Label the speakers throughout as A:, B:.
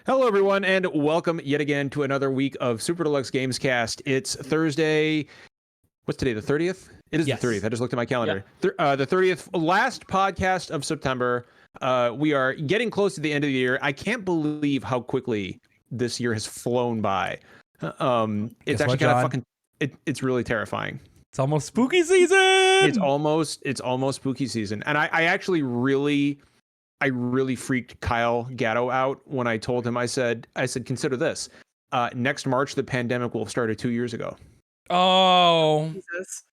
A: Hello, everyone, and welcome yet again to another week of Super Deluxe Gamescast. It's Thursday. What's today? The 30th? It is
B: Yes.
A: the 30th. I just looked at my calendar.
B: Yep.
A: The 30th, last podcast of September. We are getting close to the end of the year. I can't believe how quickly this year has flown by. It's actually kind of fucking. It's really terrifying.
B: It's almost spooky season.
A: It's almost spooky season, and I actually really freaked Kyle Gatto out when I told him. I said, consider this. Next March, the pandemic will have started 2 years ago.
B: Oh, Jesus.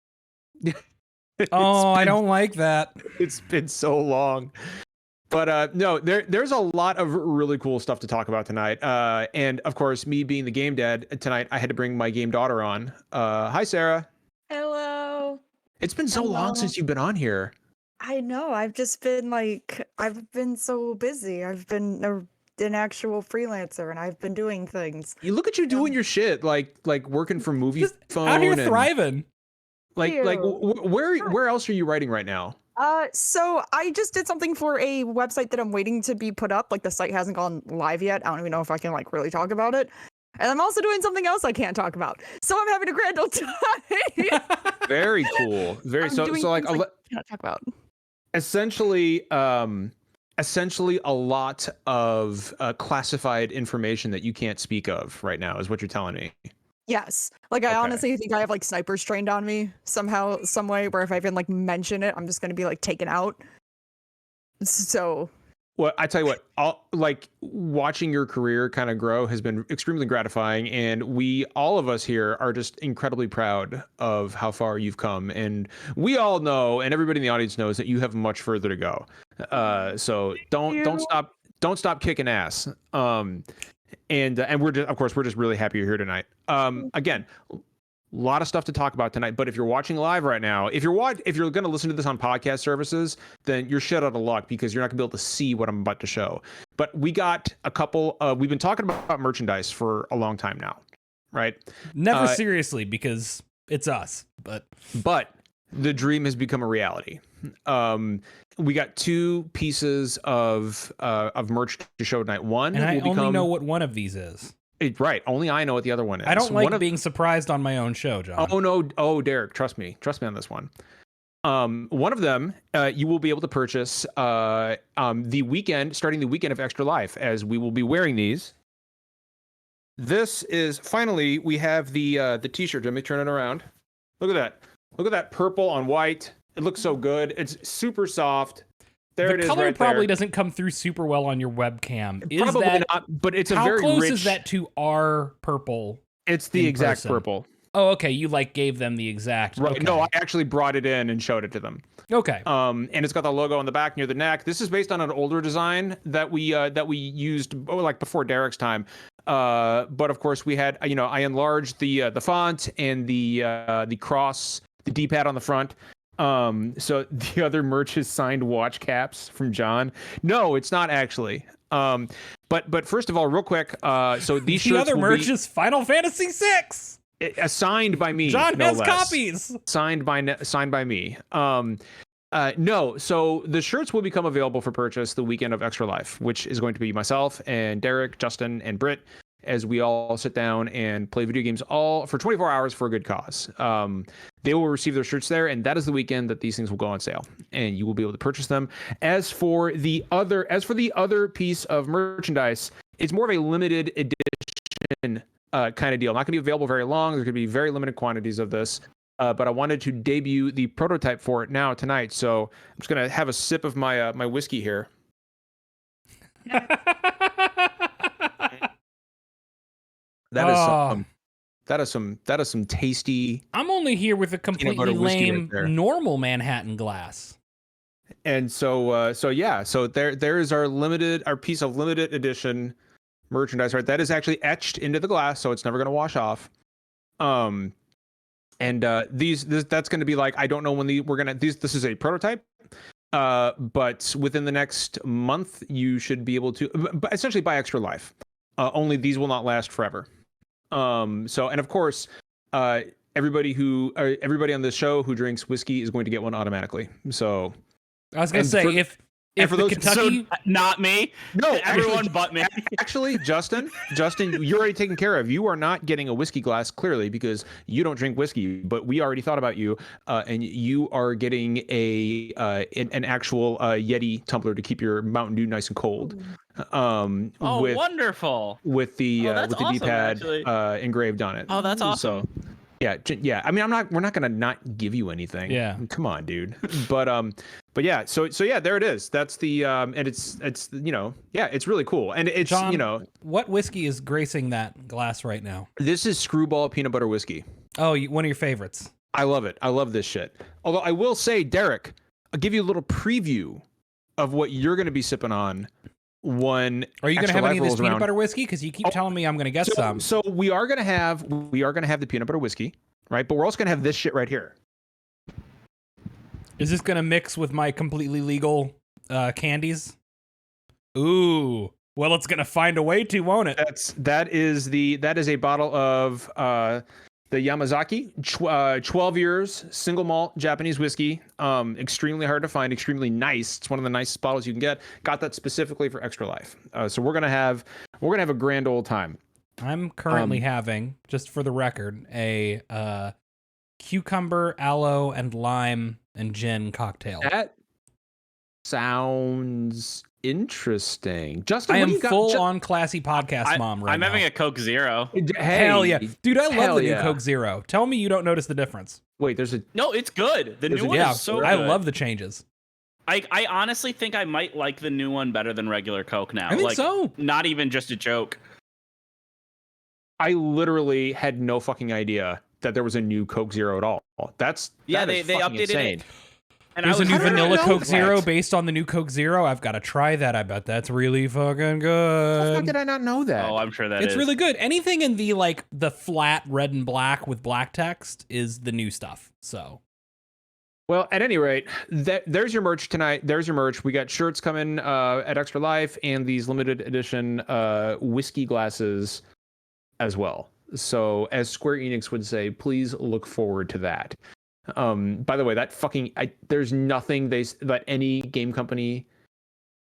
B: I don't like that.
A: It's been so long. But no, there's a lot of really cool stuff to talk about tonight. And of course, me being the game dad tonight, I had to bring my game daughter on. Hi, Sarah.
C: Hello.
A: It's been so long since you've been on here.
C: I know. I've just been I've been so busy. I've been an actual freelancer, and I've been doing things.
A: You look at you doing your shit, like working for Movie
B: Just
A: Phone.
B: Out here thriving.
A: Where else are you writing right now?
C: So I just did something for a website that I'm waiting to be put up. Like, the site hasn't gone live yet. I don't even know if I can really talk about it. And I'm also doing something else I can't talk about. So I'm having a grand old time.
A: Very cool. So like
C: I cannot talk about.
A: Essentially a lot of classified information that you can't speak of right now is what you're telling me.
C: Yes. I honestly think I have snipers trained on me somehow, some way, where if I even mention it, I'm just going to be taken out. So.
A: Well, I tell you what, watching your career kind of grow has been extremely gratifying, and all of us here are just incredibly proud of how far you've come. And we all know, and everybody in the audience knows, that you have much further to go. So don't stop kicking ass. And we're just really happy you're here tonight. Again, a lot of stuff to talk about tonight, but if you're watching live right now, if you're going to listen to this on podcast services, then you're shit out of luck, because you're not going to be able to see what I'm about to show. But we got a couple, we've been talking about merchandise for a long time now, right?
B: Never seriously, because it's us, but
A: the dream has become a reality. We got two pieces of merch to show tonight. One,
B: and I only know what one of these is.
A: Right. Only I know what the other one is.
B: I don't like being surprised on my own show, John.
A: Oh, no. Oh, Derek, trust me on this one. One of them, you will be able to purchase starting the weekend of Extra Life, as we will be wearing these. This is, finally, we have the t-shirt. Let me turn it around. Look at that. Look at that purple on white. It looks so good. It's super soft. The
B: color probably doesn't come through super well on your webcam.
A: Probably not, but it's a very rich...
B: How close is that to our purple?
A: It's the exact purple.
B: Oh, okay. You gave them the exact.
A: Right.
B: Okay.
A: No, I actually brought it in and showed it to them.
B: Okay.
A: And it's got the logo on the back near the neck. This is based on an older design that we used before Derek's time. But of course we had, I enlarged the font and the cross, the D-pad on the front. So the other merch is signed watch caps from John. No, it's not actually. But first of all, real quick, so these shirts,
B: the other merch is Final Fantasy VI.
A: Signed by me.
B: John
A: no
B: has
A: less.
B: copies.
A: Signed by me. No, so the shirts will become available for purchase the weekend of Extra Life, which is going to be myself and Derek, Justin, and Britt, as we all sit down and play video games all for 24 hours for a good cause. They will receive their shirts there, and that is the weekend that these things will go on sale, and you will be able to purchase them. As for the other piece of merchandise, it's more of a limited edition kind of deal. Not going to be available very long. There's going to be very limited quantities of this. But I wanted to debut the prototype for it tonight. So I'm just going to have a sip of my my whiskey here. That is some tasty.
B: I'm only here with a completely lame normal Manhattan glass.
A: And so there is our piece of limited edition merchandise, right? That is actually etched into the glass, so it's never going to wash off. And that's going to be I don't know when this is a prototype. But within the next month, you should be able to essentially buy Extra Life. Only these will not last forever. And of course, everybody on this show who drinks whiskey is going to get one automatically. So
B: I was going to say, If for those Kentucky,
D: not me.
A: No,
D: everyone but me.
A: Actually, Justin, you're already taken care of. You are not getting a whiskey glass clearly because you don't drink whiskey. But we already thought about you, and you are getting an actual Yeti tumbler to keep your Mountain Dew nice and cold.
D: Wonderful!
A: With the
D: awesome,
A: D-pad engraved on it.
D: Oh, that's awesome.
A: So, yeah. I mean, we're not gonna not give you anything.
B: Yeah.
A: Come on, dude. But yeah. So yeah, there it is. That's the and it's it's really cool. And it's
B: John, what whiskey is gracing that glass right now?
A: This is Screwball peanut butter whiskey.
B: Oh, one of your favorites.
A: I love it. I love this shit. Although I will say, Derek, I'll give you a little preview of what you're going to be sipping on.
B: Are you going to have any of this peanut butter whiskey? Because you keep telling me I'm going to get some.
A: So we are going to have the peanut butter whiskey, right? But we're also going to have this shit right here.
B: Is this going to mix with my completely legal candies? Ooh, well, it's going to find a way to, won't it?
A: That is a bottle of the Yamazaki 12 years single malt Japanese whiskey. Extremely hard to find, extremely nice. It's one of the nicest bottles you can get. Got that specifically for Extra Life. So we're gonna have a grand old time.
B: I'm currently having, just for the record, a cucumber, aloe, and lime and gin cocktail.
A: That sounds interesting. Justin,
B: I am full on classy podcast mom right now.
D: I'm having a Coke Zero.
A: Hey,
B: hell yeah. Dude, I love the new Coke Zero. Tell me you don't notice the difference.
A: Wait,
D: No, it's good. The new one is so good.
B: I love the changes.
D: I honestly think I might like the new one better than regular Coke now.
B: I think so.
D: Not even just a joke.
A: I literally had no fucking idea that there was a new Coke Zero at all. They
D: updated
A: insane.
D: it. And
B: there's a new vanilla Coke Zero based on the new Coke Zero. I've got to try that. I bet that's really fucking good.
A: How did I not know that?
D: Oh, I'm sure
B: it's really good. Anything in the flat red and black with black text is the new stuff. So,
A: well, at any rate, there's your merch tonight. There's your merch. We got shirts coming at Extra Life and these limited edition whiskey glasses as well. So, as Square Enix would say, please look forward to that. By the way, there's nothing that any game company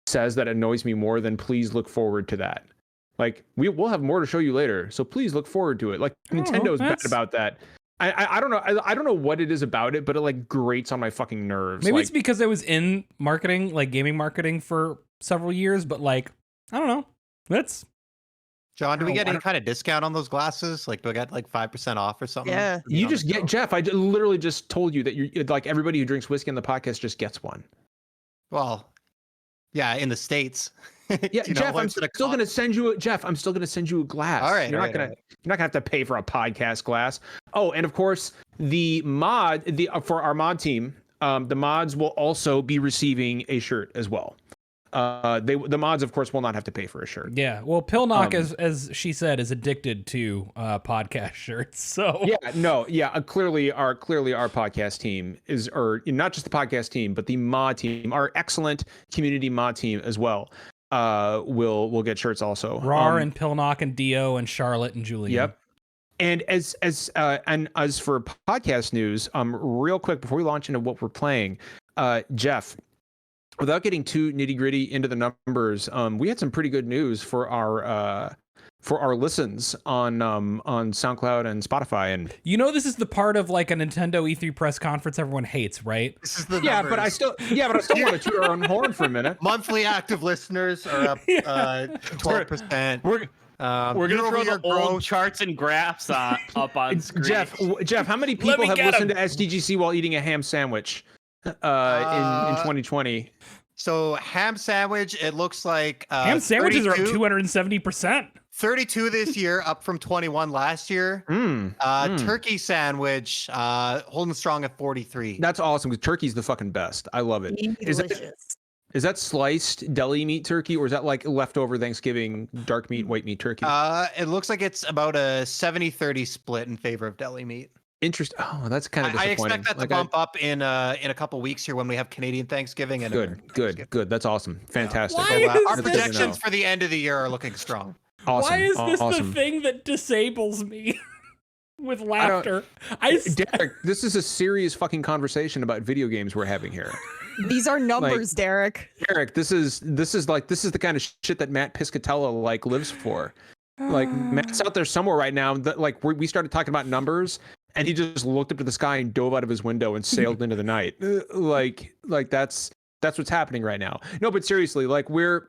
A: says that annoys me more than please look forward to that. Like we'll have more to show you later, so please look forward to it. Like Nintendo's bad about that. I don't know. I don't know what it is about it, but it like grates on my fucking nerves.
B: Maybe it's because I was in marketing, like gaming marketing for several years, but like I don't know.
E: John, do we get any kind of discount on those glasses? Like, do I get like 5% off or something?
C: Yeah.
A: You just get Jeff. I literally just told you that you like everybody who drinks whiskey on the podcast just gets one.
E: Well, yeah, in the States.
A: Yeah, Jeff, I'm still going to send you a glass.
E: All right.
A: You're not going to have to pay for a podcast glass. Oh, and of course, for our mod team, the mods will also be receiving a shirt as well. The mods, of course, will not have to pay for a shirt.
B: Yeah, well, Pillknock, as she said, is addicted to podcast shirts. So
A: clearly our podcast team or not just the podcast team, but the mod team, our excellent community mod team as well. Will get shirts also.
B: Rar and Pillknock and Dio and Charlotte and Julian.
A: Yep. And as for podcast news, real quick before we launch into what we're playing, Jeff. Without getting too nitty gritty into the numbers, we had some pretty good news for our listens on SoundCloud and Spotify. And
B: this is the part of like a Nintendo E3 press conference everyone hates, right?
E: This is the
A: numbers. But I still want to toot our own horn for a minute.
E: Monthly active listeners are up 12%.
D: We're gonna throw the old charts and graphs up on screen.
A: Jeff, how many people have listened to SDGC while eating a ham sandwich? In 2020.
E: So ham sandwich, it looks like
B: ham sandwiches are up 270%.
E: 32 this year, up from 21 last year. Turkey sandwich, holding strong at 43.
A: That's awesome because turkey's the fucking best. I love it. Is that sliced deli meat turkey, or is that like leftover Thanksgiving dark meat, white meat turkey?
E: It looks like it's about a 70-30 split in favor of deli meat.
A: Interesting. Oh, that's kind of disappointing.
E: I expect that to bump up in a couple weeks here when we have Canadian Thanksgiving. And
A: good. That's awesome. Fantastic.
E: Our projections for the end of the year are looking strong.
A: Awesome.
B: Why is this the thing that disables me with laughter?
A: Derek, this is a serious fucking conversation about video games we're having here.
C: These are numbers, Derek.
A: Derek, this is the kind of shit that Matt Piscatella like lives for. Like Matt's out there somewhere right now that like we started talking about numbers and he just looked up to the sky and dove out of his window and sailed into the night. Like that's what's happening right now. No, but seriously, like we've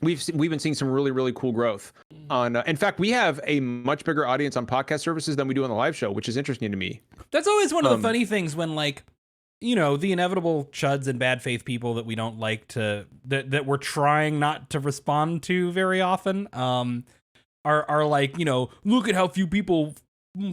A: been seeing some really cool growth on in fact, we have a much bigger audience on podcast services than we do on the live show, which is interesting to me.
B: That's always one of the funny things when like, you know, the inevitable chuds and bad faith people that we don't like to that we're trying not to respond to very often are like, you know, look at how few people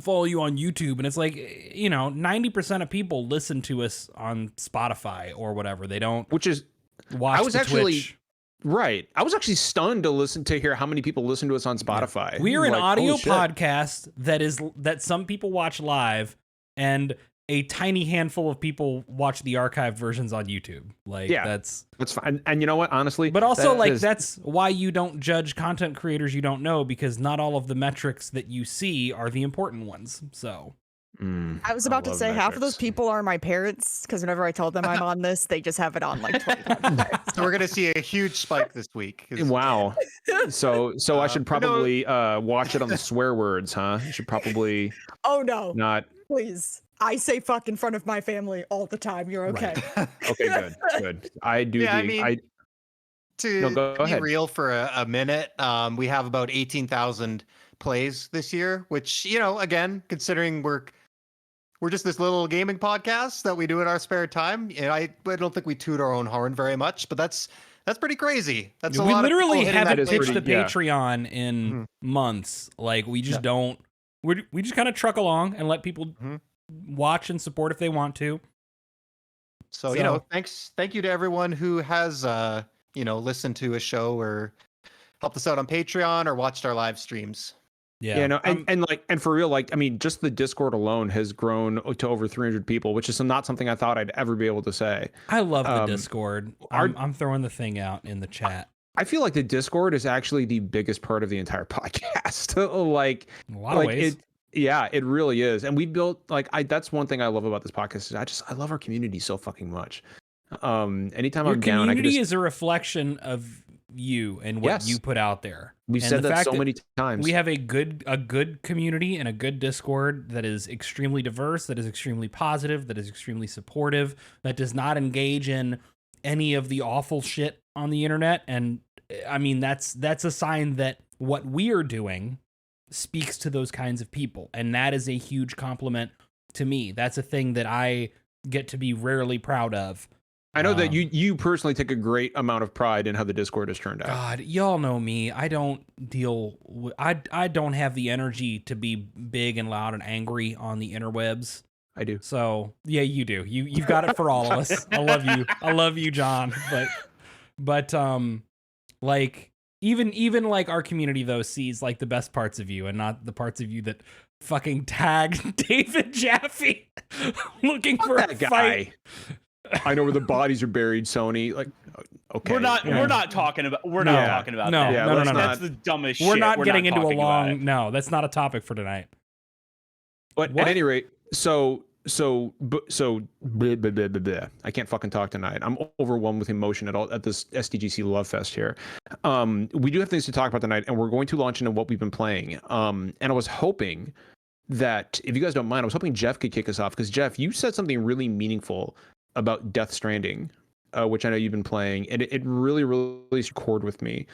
B: follow you on YouTube. And it's like, you know, 90% of people listen to us on Spotify or whatever. They don't watch Twitch.
A: Right. I was actually stunned to hear how many people listen to us on Spotify.
B: Yeah. We are an audio podcast that some people watch live and a tiny handful of people watch the archived versions on YouTube. Like that's
A: fine. And you know what, honestly,
B: but also that's why you don't judge content creators you don't know, because not all of the metrics that you see are the important ones. So
C: I was about to say half of those people are my parents, because whenever I tell them I'm on this, they just have it on like 25 times.
E: So we're gonna see a huge spike this week.
A: Wow. So I should probably watch it on the swear words, huh? I should probably
C: Oh no.
A: Not
C: Please. I say fuck in front of my family all the time. You're okay.
A: Right. Okay, good. I do.
E: Yeah,
A: go
E: be
A: ahead.
E: real for a minute, we have about 18,000 plays this year, which, you know, again, considering we're just this little gaming podcast that we do in our spare time. You know, I don't think we toot our own horn very much, but that's pretty crazy. That's
B: we literally haven't
A: pitched
B: pitched the Patreon in months. Like we just don't. We just kind of truck along and let people watch and support if they want to.
E: So you know, thank you to everyone who has you know, listened to a show or helped us out on Patreon or watched our live streams.
B: Yeah,
A: no, and for real, like, I mean, just the Discord alone has grown to over 300 people, which is not something I thought I'd ever be able to say.
B: I love the Discord. I'm throwing the thing out in the chat.
A: I feel like the Discord is actually the biggest part of the entire podcast. Like,
B: in a lot of ways.
A: It really is. And we built that's one thing I love about this podcast is I love our community so fucking much. Anytime I'm down,
B: community is a reflection of you and what you put out there.
A: We've said that so many times.
B: We have a good community and a good Discord that is extremely diverse, that is extremely positive, that is extremely supportive, that does not engage in any of the awful shit on the internet. And I mean, that's a sign that what we are doing speaks to those kinds of people. And that is a huge compliment to me. That's a thing that I get to be rarely proud of.
A: I know that you personally take a great amount of pride in how the Discord has turned out.
B: God, y'all know me. I don't deal with, I don't have the energy to be big and loud and angry on the interwebs.
A: I do.
B: So yeah, you do. You've got it for all of us. I love you. I love you, John. But like even like our community though sees like the best parts of you and not the parts of you that fucking tag David Jaffe looking for a fight.
A: I know where the bodies are buried, Sony. Like, okay,
D: we're not talking about that.
B: No.
D: That's the dumbest shit.
B: We're not getting into a long. No, that's not a topic for tonight.
A: But at any rate, so blah, blah, blah, blah, blah. I can't fucking talk tonight. I'm overwhelmed with emotion at this SDGC Love Fest here. We do have things to talk about tonight, and we're going to launch into what we've been playing. And I was hoping that, if you guys don't mind, I was hoping Jeff could kick us off, because Jeff, you said something really meaningful about Death Stranding, which I know you've been playing, and it really chord with me,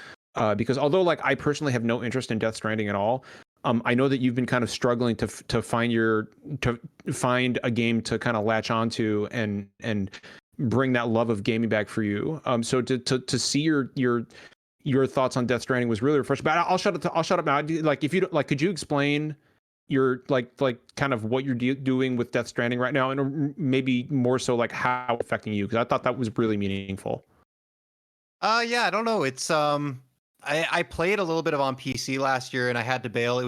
A: because although like I personally have no interest in Death Stranding at all, I know that you've been kind of struggling to find a game to kind of latch onto and bring that love of gaming back for you. So to see your thoughts on Death Stranding was really refreshing. But I'll shut up now. Like, if you don't, like, could you explain your like kind of what you're doing with Death Stranding right now, and maybe more so like how it's affecting you, because I thought that was really meaningful.
E: Yeah, I don't know. It's I played a little bit of on PC last year and I had to bail. It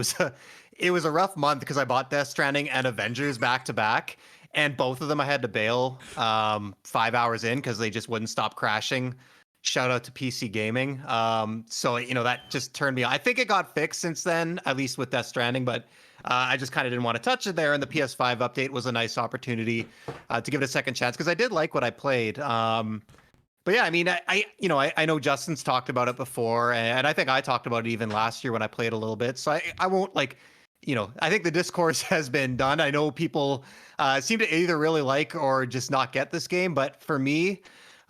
E: was a rough month because I bought Death Stranding and Avengers back to back, and both of them I had to bail 5 hours in because they just wouldn't stop crashing. Shout out to PC gaming. So you know, that just turned me on. I think it got fixed since then, at least with Death Stranding, but I just kind of didn't want to touch it there, and the PS5 update was a nice opportunity to give it a second chance because I did like what I played. But yeah, I mean, I know Justin's talked about it before, and I think I talked about it even last year when I played a little bit. So I won't I think the discourse has been done. I know people seem to either really like or just not get this game, but for me,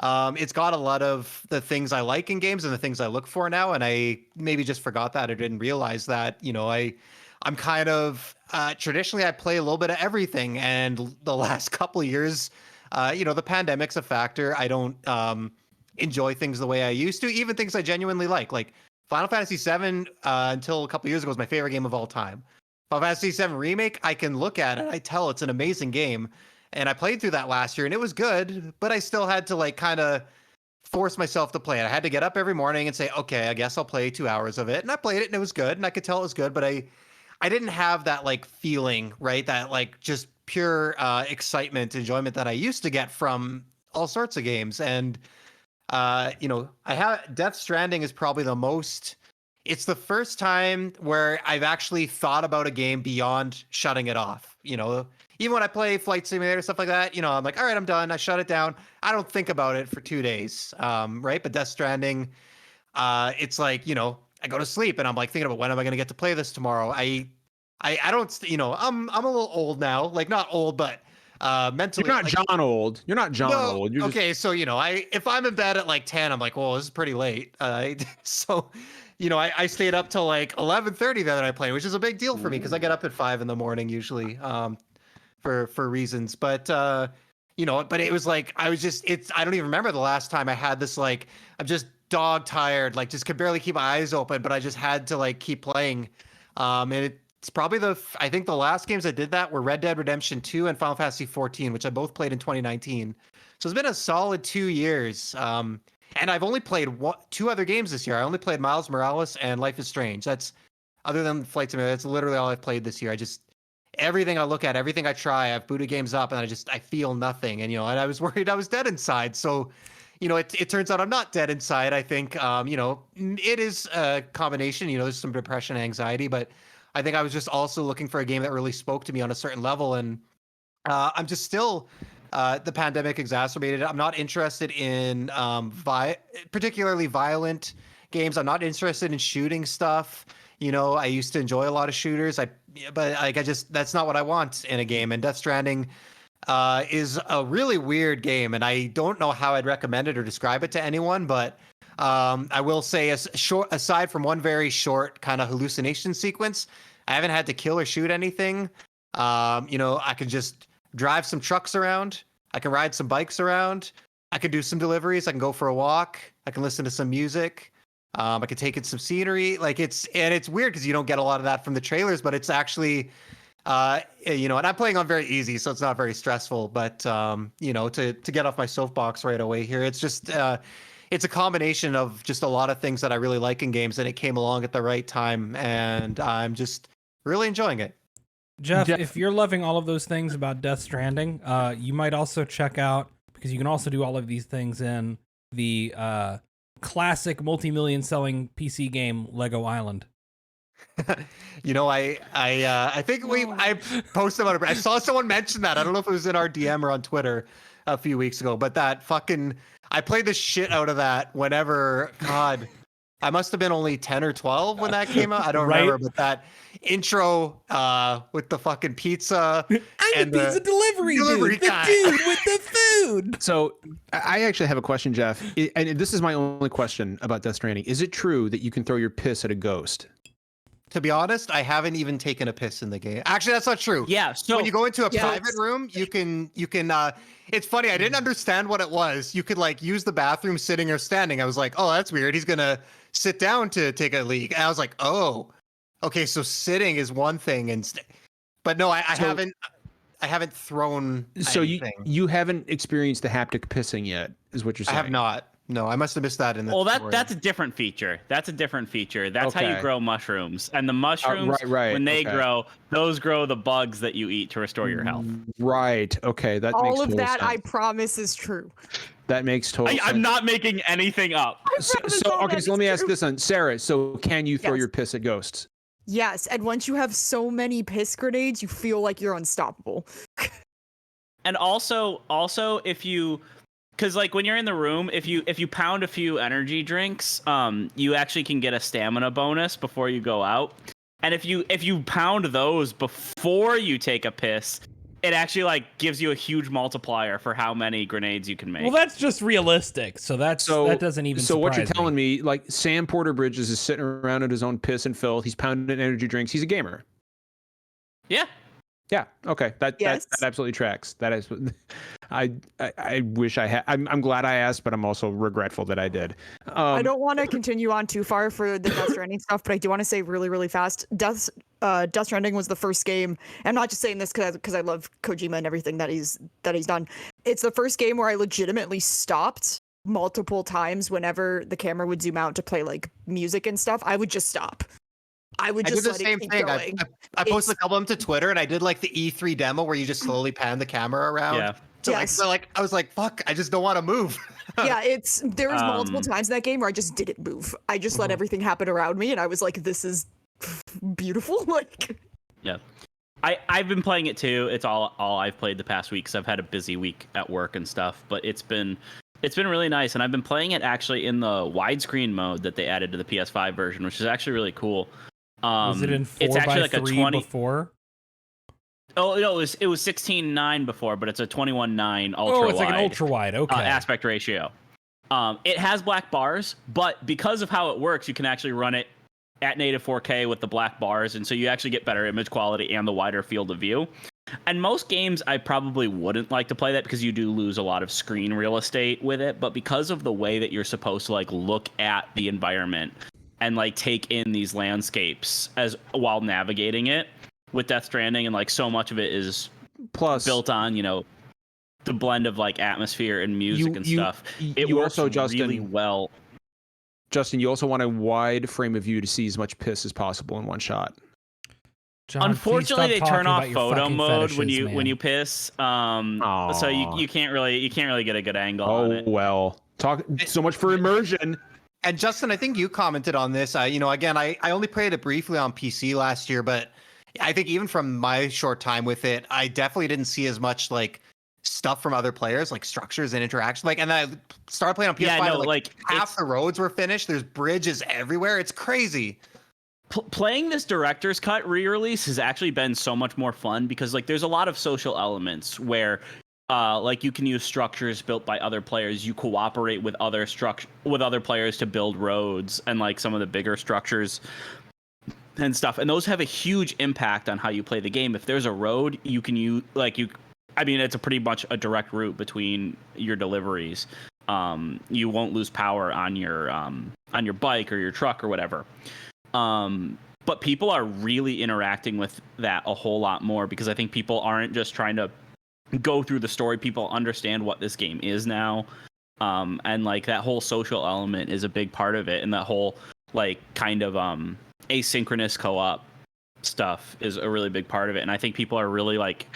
E: it's got a lot of the things I like in games and the things I look for now, and I maybe just forgot that or didn't realize that. I'm kind of traditionally I play a little bit of everything, and the last couple of years, the pandemic's a factor. I don't enjoy things the way I used to, even things I genuinely like Final Fantasy VII. Until a couple of years ago was my favorite game of all time. Final Fantasy VII Remake, I can look at it, I tell it's an amazing game, and I played through that last year, and it was good, but I still had to kind of force myself to play it. I had to get up every morning and say, okay, I guess I'll play 2 hours of it, and I played it, and it was good, and I could tell it was good, but I didn't have that feeling, right? That just pure excitement, enjoyment that I used to get from all sorts of games. And I have Death Stranding is probably the most. It's the first time where I've actually thought about a game beyond shutting it off. Even when I play Flight Simulator, stuff like that, I'm like, all right, I'm done. I shut it down. I don't think about it for 2 days, right? But Death Stranding, it's I go to sleep and I'm thinking about when am I going to get to play this tomorrow. I don't, I'm a little old now, not old, but mentally.
A: You're not John old. You're not John old. You're
E: okay. So, if I'm in bed at 10, I'm well, this is pretty late. So, I stayed up till 11:30 that I played, which is a big deal for me because I get up at 5 in the morning usually, for reasons. But, but it was I don't even remember the last time I had this, I'm just dog tired, just could barely keep my eyes open, but I just had to keep playing. And it's probably I think the last games I did that were Red Dead Redemption 2 and Final Fantasy 14, which I both played in 2019. So it's been a solid 2 years. And I've only played 2 other games this year. I only played Miles Morales and Life is Strange. That's, other than Flight Simulator, that's literally all I've played this year. Everything I look at, everything I try, I've booted games up and I feel nothing. And, and I was worried I was dead inside. So, it turns out I'm not dead inside. I think, it is a combination, there's some depression and anxiety, but I think I was just also looking for a game that really spoke to me on a certain level. And I'm just still, the pandemic exacerbated it. I'm not interested in particularly violent games. I'm not interested in shooting stuff. I used to enjoy a lot of shooters. That's not what I want in a game. And Death Stranding is a really weird game, and I don't know how I'd recommend it or describe it to anyone, but I will say, aside from one very short kind of hallucination sequence, I haven't had to kill or shoot anything. I can just drive some trucks around. I can ride some bikes around. I can do some deliveries. I can go for a walk. I can listen to some music. I can take in some scenery. It's weird because you don't get a lot of that from the trailers, but it's actually, and I'm playing on very easy, so it's not very stressful. But to get off my soapbox right away here, it's just it's a combination of just a lot of things that I really like in games, and it came along at the right time, and I'm just really enjoying it.
B: Jeff, if you're loving all of those things about Death Stranding, you might also check out, because you can also do all of these things in the classic multi-million selling PC game Lego Island.
E: I think I posted about it. I saw someone mention that. I don't know if it was in our DM or on Twitter a few weeks ago, but I played the shit out of that whenever, God, I must have been only 10 or 12 when that came out. I don't remember, but that intro with the fucking pizza.
B: I'm the pizza delivery dude. The dude with the food.
A: So I actually have a question, Jeff. And this is my only question about Death Stranding. Is it true that you can throw your piss at a ghost?
E: To be honest, I haven't even taken a piss in the game. Actually, that's not true.
D: Yeah. So
E: when you go into a private room, you can. It's funny. I didn't understand what it was. You could use the bathroom sitting or standing. I was like, oh, that's weird. He's gonna sit down to take a leak. And I was like, oh, okay. So sitting is one thing, but no, I haven't. I haven't thrown.
A: So
E: anything.
A: you haven't experienced the haptic pissing yet, is what you're saying?
E: I have not. No, I must have missed that in the.
D: Well, that's a different feature. That's how you grow mushrooms. And the mushrooms, when they grow, those grow the bugs that you eat to restore your health.
A: Right. Okay. That makes
C: all of that,
A: sense.
C: I promise, is true.
A: That makes total sense.
D: I'm not making anything up.
A: So let me ask this one, Sarah. So can you throw your piss at ghosts?
C: Yes, and once you have so many piss grenades, you feel like you're unstoppable.
D: And also if you, because like when you're in the room, if you pound a few energy drinks, you actually can get a stamina bonus before you go out. And if you pound those before you take a piss, it actually like gives you a huge multiplier for how many grenades you can make.
B: Well, that's just realistic. So that doesn't even.
A: So what you're telling
B: me,
A: like Sam Porter Bridges is sitting around at his own piss and filth. He's pounding energy drinks. He's a gamer.
D: Yeah.
A: Yeah. Okay. That absolutely tracks. That is. I wish I had. I'm glad I asked, but I'm also regretful that I did.
C: I don't want to continue on too far for the Death Stranding stuff, but I do want to say really, really fast. Death Stranding was the first game. I'm not just saying this because I love Kojima and everything that he's done. It's the first game where I legitimately stopped multiple times whenever the camera would zoom out to play like music and stuff. I would just stop. I would just
E: did the same thing. I posted a couple of them to Twitter, and I did like the E3 demo where you just slowly pan the camera around.
D: Yeah.
E: So I was like, fuck, I just don't want to move.
C: Yeah, there was multiple times in that game where I just didn't move. I just let everything happen around me, and I was like, this is beautiful. Like,
D: yeah. I've been playing it too. It's all I've played the past week because I've had a busy week at work and stuff. But it's been really nice, and I've been playing it actually in the widescreen mode that they added to the PS5 version, which is actually really cool.
B: Was it in 4:3
D: it's actually like a 20
B: before?
D: Oh no, it was 16:9 before, but it's a 21:9 ultra
B: Oh, it's
D: wide,
B: like an ultra wide. Okay.
D: Aspect ratio. It has black bars, but because of how it works, you can actually run it at native 4K with the black bars, and so you actually get better image quality and the wider field of view. And most games, I probably wouldn't like to play that because you do lose a lot of screen real estate with it. But because of the way that you're supposed to like look at the environment and like take in these landscapes as while navigating it with Death Stranding, and like so much of it is built on, you know, the blend of like atmosphere and music and stuff. It works also, really well.
A: Justin, you also want a wide frame of view to see as much piss as possible in one shot.
B: John,
D: unfortunately, they turn off photo mode when you piss, so you can't really get a good angle on it.
A: Oh well, so much for immersion.
E: And Justin, I think you commented on this. Again, I only played it briefly on PC last year, but I think even from my short time with it, I definitely didn't see as much like stuff from other players, like structures and interaction. Like, and then I started playing on PS5.
D: Yeah, no,
E: like half the roads were finished. There's bridges everywhere. It's crazy.
D: Playing this director's cut re-release has actually been so much more fun because like there's a lot of social elements where like you can use structures built by other players. You cooperate with other players to build roads and like some of the bigger structures and stuff. And those have a huge impact on how you play the game. If there's a road, you can use it's a pretty much a direct route between your deliveries. You won't lose power on your bike or your truck or whatever. But people are really interacting with that a whole lot more because I think people aren't just trying to go through the story. People understand what this game is now. And like that whole social element is a big part of it. And that whole like kind of asynchronous co-op stuff is a really big part of it. And I think people are really like,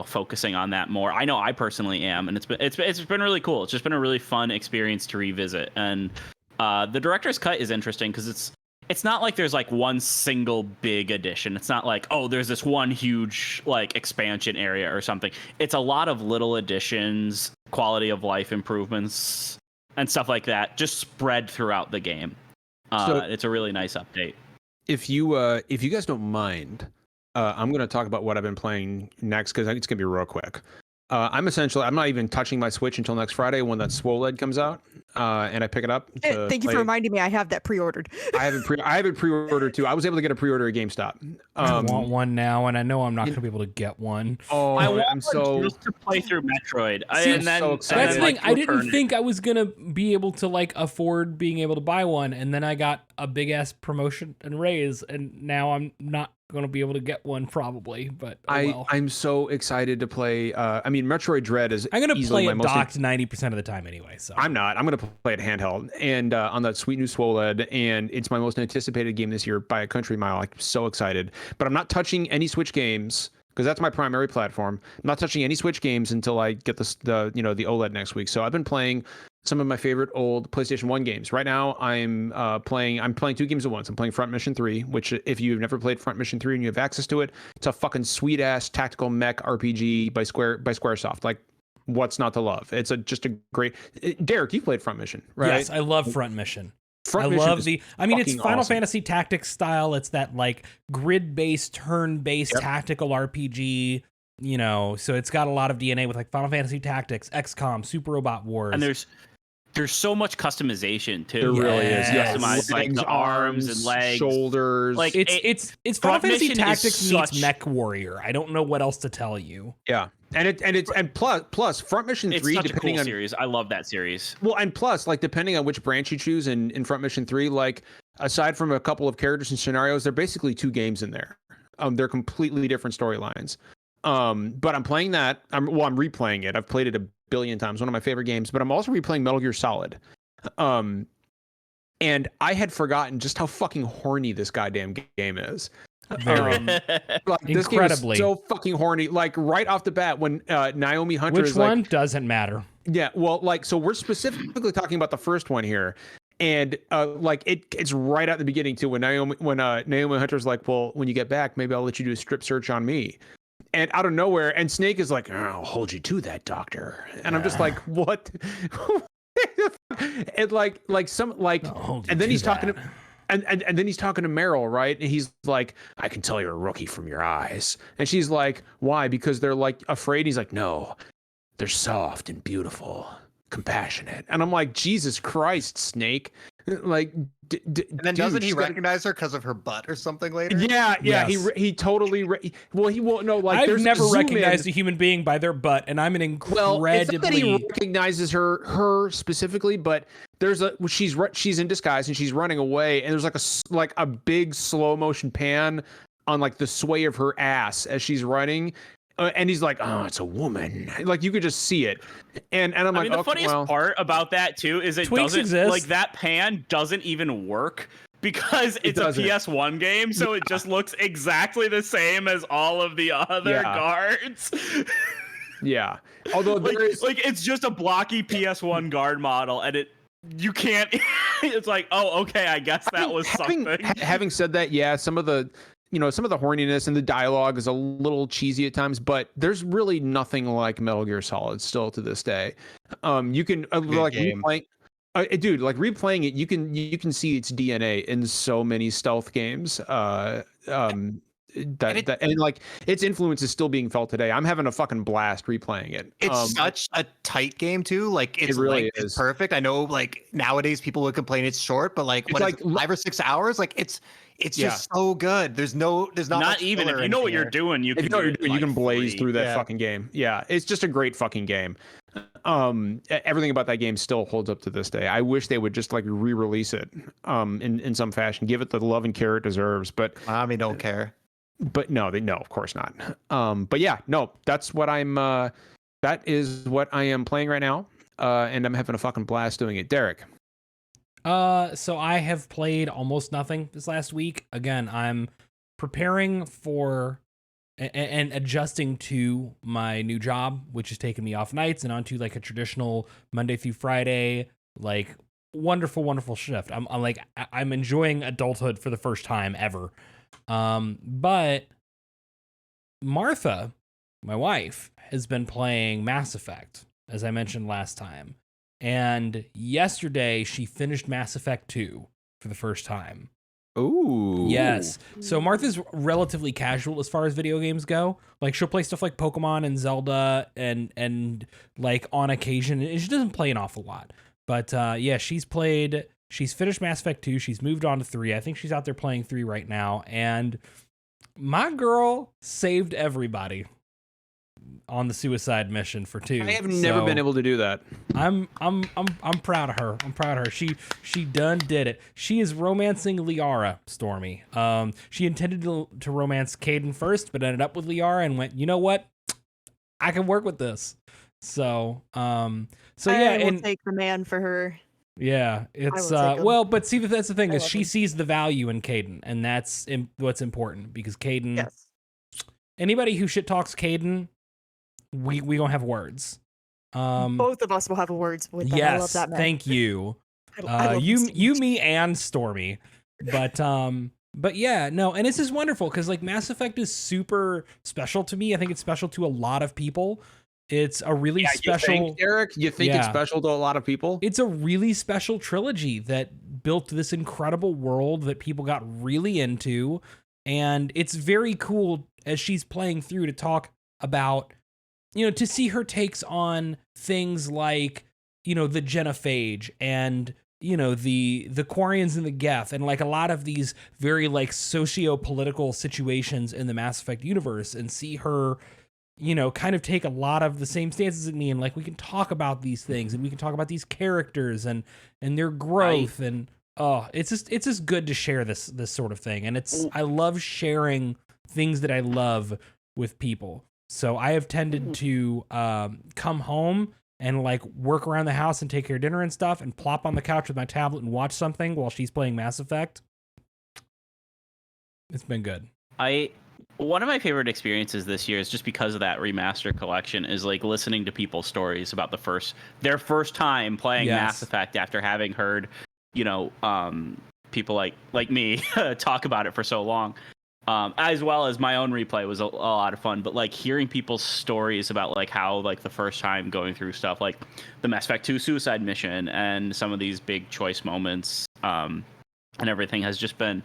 D: focusing on that more. I know I personally am. And it's been really cool. It's just been a really fun experience to revisit. And the director's cut is interesting because it's not like there's like one single big addition. It's not like, oh, there's this one huge like expansion area or something. It's a lot of little additions, quality of life improvements, and stuff like that, just spread throughout the game. It's a really nice update.
A: If you guys don't mind, I'm going to talk about what I've been playing next because I think it's going to be real quick. I'm not even touching my Switch until next Friday when that SWOLED comes out, and I pick it up.
C: Thank you for reminding me. I have that pre-ordered.
A: I have it pre-ordered too. I was able to get a pre-order at GameStop.
B: I want one now, and I know I'm not going to be able to get one.
A: Oh,
D: I'm so just to play through Metroid.
A: So excited.
B: That's the thing. I didn't think I was gonna be able to like afford being able to buy one, and then I got a big ass promotion and raise, and now I'm not going to be able to get one probably. But
A: I'm so excited to play. Metroid Dread is.
B: I'm going to play it docked 90% of the time anyway. So
A: I'm not. I'm going to play it handheld and on that sweet new SWOLED, and it's my most anticipated game this year by a country mile. I'm so excited, but I'm not touching any Switch games because that's my primary platform. I'm not touching any Switch games until I get the OLED next week. So I've been playing some of my favorite old PlayStation 1 games. Right now, I'm playing 2 games at once. I'm playing Front Mission 3, which if you've never played Front Mission 3 and you have access to it, it's a fucking sweet ass tactical mech RPG by Squaresoft. Like, what's not to love? It's just a great. Derek, you played Front Mission, right?
B: Yes, I love Front Mission.
A: Front
B: I
A: Mission
B: love
A: is
B: it's Final
A: awesome.
B: Fantasy Tactics style. It's that like grid-based, turn-based tactical RPG. You know, so it's got a lot of DNA with like Final Fantasy Tactics, XCOM, Super Robot Wars,
D: And there's so much customization too.
A: There really is.
B: Yes.
A: Yeah,
D: Customize, like, the arms and legs,
A: shoulders.
D: Like,
B: it's Final
D: Front
B: Fantasy
D: Mission is
B: Tactics meets
D: such-
B: Mech Warrior. I don't know what else to tell you.
A: yeah, and plus Front Mission
D: it's
A: 3,
D: such a
A: depending
D: cool
A: on
D: series. I love that series.
A: well, and plus like depending on which branch you choose in Front Mission 3, like aside from a couple of characters and scenarios, they're basically 2 games in there. They're completely different storylines. But I'm playing that. I'm replaying it. I've played it a billion times. One of my favorite games. But I'm also replaying Metal Gear Solid. And I had forgotten just how fucking horny this goddamn game is.
B: Very.
A: Like, this
B: Incredibly.
A: game is so fucking horny. Like right off the bat, when Naomi Hunter
B: Which
A: is
B: one
A: like,
B: doesn't matter.
A: yeah, well, like so we're specifically talking about the first one here. And like it's right at the beginning too, when Naomi Hunter's like, well, when you get back, maybe I'll let you do a strip search on me. And out of nowhere, and Snake is like, I'll hold you to that, doctor. And I'm just like, what? And and then he's talking to, and then he's talking to Meryl, right? And he's like, I can tell you're a rookie from your eyes. And she's like, why? Because they're like afraid. He's like, no, they're soft and beautiful, compassionate. And I'm like, Jesus Christ, Snake. Like,
E: And then doesn't he recognize her because of her butt or something later?
A: Yeah.
B: Yes.
A: He totally. He won't know. Like,
B: I've
A: there's
B: never
A: zoom
B: recognized
A: in.
B: a human being by their butt, and I'm an
A: Well, it's not that he
B: incredibly
A: recognizes her specifically, but there's she's in disguise and she's running away, and there's like a big slow motion pan on like the sway of her ass as she's running. And he's like, oh, it's a woman. Like you could just see it. And I'm like,
D: the
A: okay,
D: funniest
A: well,
D: part about that too is it
B: Tweaks
D: doesn't
B: exist.
D: like that pan doesn't even work because it's a
A: doesn't.
D: PS1 game, so it just looks exactly the same as all of the other
A: Yeah.
D: guards.
A: yeah. Although
D: like,
A: there is
D: like it's just a blocky PS1 guard model, and you can't. It's like, oh, okay, I guess that was something.
A: Having said that, yeah, some of the horniness and the dialogue is a little cheesy at times, but there's really nothing like Metal Gear Solid still to this day. You can like
E: game.
A: replaying, dude, like replaying it, you can see its DNA in so many stealth games. And like its influence is still being felt today. I'm having a fucking blast replaying it.
E: It's such a tight game too. Like its
A: really
E: length
A: is.
E: is perfect. I know like nowadays people would complain it's short, but like
A: It's
E: what
A: like
E: is it, 5 or 6 hours? Like it's
A: Yeah.
E: just so good. There's not
D: Not
E: much
D: even if
E: filler
D: you know what
E: in
D: you're
E: here.
D: doing, you
A: If
D: can
A: you know what you're
D: do it,
A: doing, you
D: like,
A: can blaze
D: free.
A: through that
E: Yeah.
A: fucking game. Yeah, it's just a great fucking game. Everything about that game still holds up to this day. I wish they would just like re-release it in some fashion, give it the love and care it deserves. But
E: I mean, don't care.
A: no, of course not. But yeah, no, that's what that is what I am playing right now. And I'm having a fucking blast doing it. Derek.
B: So I have played almost nothing this last week. Again, I'm preparing for and adjusting to my new job, which has taken me off nights and onto like a traditional Monday through Friday, like wonderful shift. I'm enjoying adulthood for the first time ever. But Martha, my wife, has been playing Mass Effect, as I mentioned last time. And yesterday she finished Mass Effect 2 for the first time.
A: Ooh.
B: Yes. So Martha's relatively casual as far as video games go. Like she'll play stuff like Pokemon and Zelda and like on occasion. And she doesn't play an awful lot. But yeah, she's finished Mass Effect 2. She's moved on to 3. I think she's out there playing 3 right now. And my girl saved everybody on the suicide mission for 2.
A: I have never been able to do that.
B: I'm proud of her. I'm proud of her. She done did it. She is romancing Liara, Stormy. She intended to romance Caden first, but ended up with Liara and went, you know what? I can work with this. So yeah,
C: I will
B: and
C: take the man for her.
B: yeah, it's
C: will take him.
B: well, but see, that's the thing
C: I
B: is
C: love
B: she
C: him.
B: sees the value in Caden, and that's what's important because Caden.
C: Yes.
B: Anybody who shit talks Caden, we don't have words.
C: Both of us will have words with that.
B: Yes,
C: I love that, man.
B: thank you.
C: I love
B: You,
C: him so
B: you,
C: much.
B: me, and Stormy. But yeah, no, and this is wonderful because like Mass Effect is super special to me. I think it's special to a lot of people. It's a really special.
A: You think, Eric? You think it's
B: Yeah.
A: special to a lot of people?
B: It's a really special trilogy that built this incredible world that people got really into. And it's very cool as she's playing through to talk about, to see her takes on things like, the genophage and, the Quarians and the Geth and like a lot of these very like socio-political situations in the Mass Effect universe, and see her kind of take a lot of the same stances as me, and like we can talk about these things and we can talk about these characters and their growth, and it's just good to share this sort of thing. And I love sharing things that I love with people. So I have tended to come home and like work around the house and take care of dinner and stuff and plop on the couch with my tablet and watch something while she's playing Mass Effect. It's been good.
D: One of my favorite experiences this year is just because of that remaster collection is like listening to people's stories about their first time playing Mass Effect after having heard, people like me talk about it for so long. As well as my own replay was a lot of fun, but like hearing people's stories about like how like the first time going through stuff like the Mass Effect 2 suicide mission and some of these big choice moments, and everything has been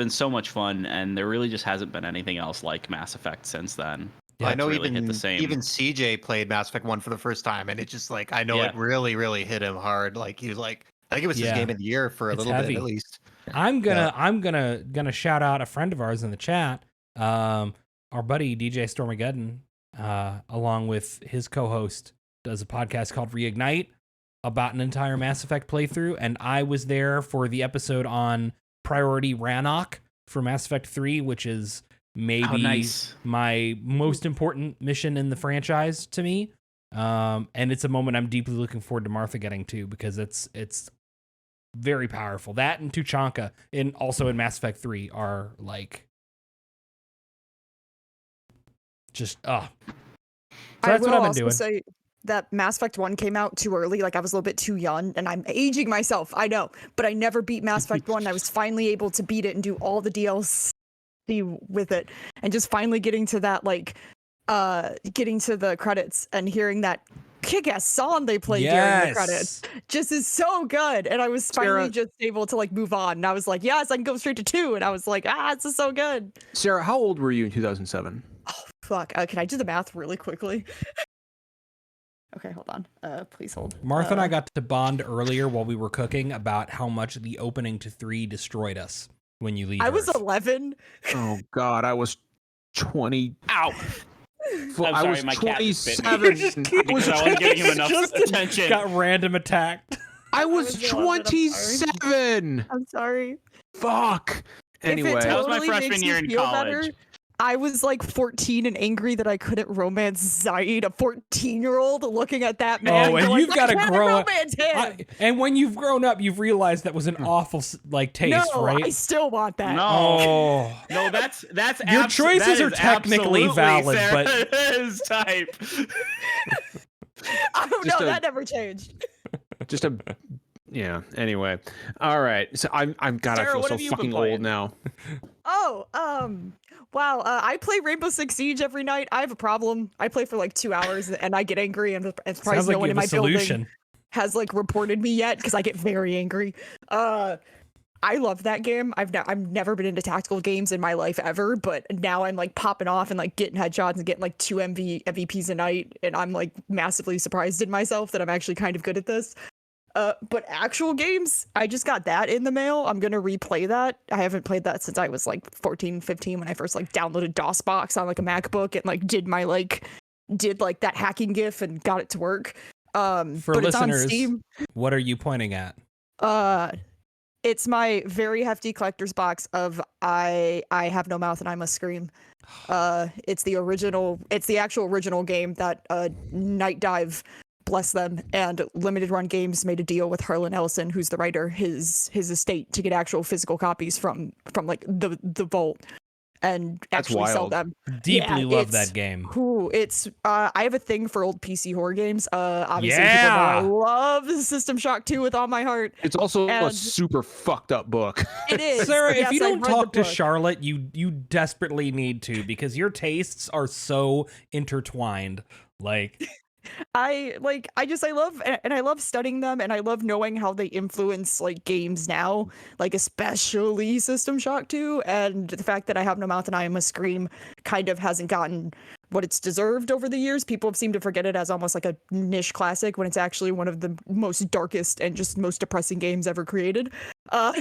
D: so much fun, and there really just hasn't been anything else like Mass Effect since then.
E: Yeah, I know
D: really
E: even
D: hit the same.
E: even CJ played Mass Effect 1 for the first time, and it just like I know it really, really hit him hard. Like he was like, I think it was his game of the year for a little bit at least.
B: I'm gonna shout out a friend of ours in the chat, our buddy DJ Stormageddon, along with his co-host, does a podcast called Reignite about an entire Mass Effect playthrough, and I was there for the episode on Priority Rannoch for Mass Effect 3, which is maybe my most important mission in the franchise to me. And it's a moment I'm deeply looking forward to Martha getting to, because it's very powerful. That and Tuchanka also in Mass Effect 3 are like just So that's what I've been doing.
C: Say that Mass Effect 1 came out too early. Like I was a little bit too young, and I'm aging myself, I know, but I never beat Mass Effect 1. I was finally able to beat it and do all the DLC with it, and just finally getting to that, like getting to the credits and hearing that kick-ass song they played during the credits just is so good. And I was finally just able to like move on, and I was like, yes, I can go straight to 2, and I was like, this is so good.
A: Sarah, how old were you in 2007?
C: Oh fuck, can I do the math really quickly? Okay, hold on. Please hold.
B: Martha and I got to bond earlier while we were cooking about how much the opening to 3 destroyed us when you leave.
C: I was 11.
A: Oh God, I was 20.
D: Ow!
A: I was 27. I
D: wasn't giving him enough attention.
B: Got random attacked.
A: I was 27.
C: I'm sorry.
A: Fuck. Anyway,
D: that was my freshman year in college.
C: Better, I was like 14 and angry that I couldn't romance Zaid, a 14-year-old, looking at that man.
B: Oh, and you've got to grow up. And when you've grown up, you've realized that was an awful like taste, right?
C: I still want that.
D: No, that's
B: your choices are technically valid, but
D: his type.
C: I don't know. That never changed.
A: Yeah. Anyway, all right. So I'm God.
D: Sarah,
A: I feel so fucking old now.
C: Wow. I play Rainbow Six Siege every night. I have a problem. I play for like 2 hours and I get angry, and it's probably no one in my building has like reported me yet because I get very angry. I love that game. I've never been into tactical games in my life ever, but now I'm like popping off and like getting headshots and getting like 2 MVPs a night, and I'm like massively surprised in myself that I'm actually kind of good at this. But actual games, I just got that in the mail. I'm gonna replay that. I haven't played that since I was like 14, 15 when I first like downloaded DOSBox on like a MacBook and like did that hacking GIF and got it to work.
B: For
C: but
B: listeners,
C: it's on Steam.
B: What are you pointing at?
C: It's my very hefty collector's box of I Have No Mouth and I Must Scream. It's the actual original game that Night Dive, bless them, and Limited Run Games made a deal with Harlan Ellison, who's the writer, his estate, to get actual physical copies from like the vault. and
A: That's
C: actually sell
A: wild.
C: them.
B: Deeply love
C: it's-
B: that game.
C: Ooh, it's I have a thing for old PC horror games. Obviously, people know
B: Yeah!
C: I love System Shock 2 with all my heart.
A: It's also a
C: And-
A: super fucked up book.
C: It is.
B: Sarah,
C: Yes,
B: if you
C: I've
B: don't
C: read the
B: talk to
C: book.
B: Charlotte, you desperately need to, because your tastes are so intertwined. Like,
C: I love studying them, and I love knowing how they influence like games now, like especially System Shock 2, and the fact that I Have No Mouth and I Am a Scream kind of hasn't gotten what it's deserved over the years. People seem to forget it as almost like a niche classic when it's actually one of the most darkest and just most depressing games ever created. And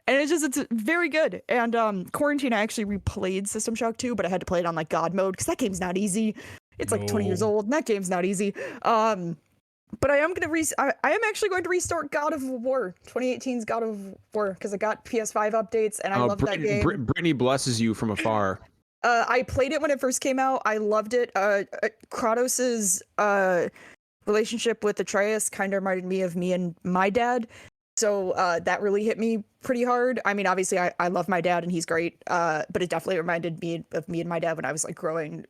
C: it's very good. And quarantine, I actually replayed System Shock 2, but I had to play it on like God mode because that game's not easy. It's like 20 years
B: No.
C: old, and that game's not easy. But I am actually going to restart God of War, 2018's God of War, because I got PS5 updates and I love that game.
A: Brittany blesses you from afar.
C: I played it when it first came out. I loved it. Kratos's relationship with Atreus kind of reminded me of me and my dad. So that really hit me pretty hard. I mean, obviously, I love my dad and he's great, but it definitely reminded me of me and my dad when I was like growing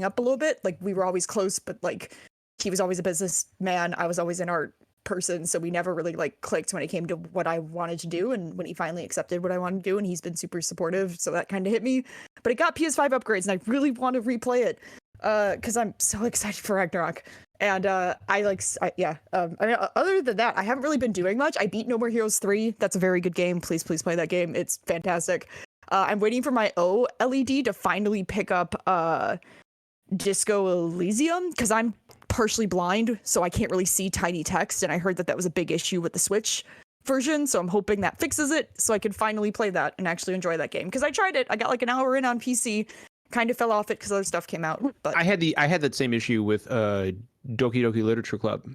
C: up a little bit. Like we were always close, but like he was always a businessman. I was always an art person, so we never really like clicked when it came to what I wanted to do. And when he finally accepted what I wanted to do, and he's been super supportive, so that kind of hit me. But it got PS5 upgrades, and I really want to replay it because I'm so excited for Ragnarok. And I mean, other than that, I haven't really been doing much. I beat No More Heroes 3. That's a very good game. Please play that game. It's fantastic. I'm waiting for my OLED to finally pick up Disco Elysium because I'm partially blind, so I can't really see tiny text. And I heard that was a big issue with the Switch version, so I'm hoping that fixes it so I can finally play that and actually enjoy that game. Because I tried it. I got like an hour in on PC. Kind of fell off it because other stuff came out. But
A: I had that same issue with Doki Doki Literature Club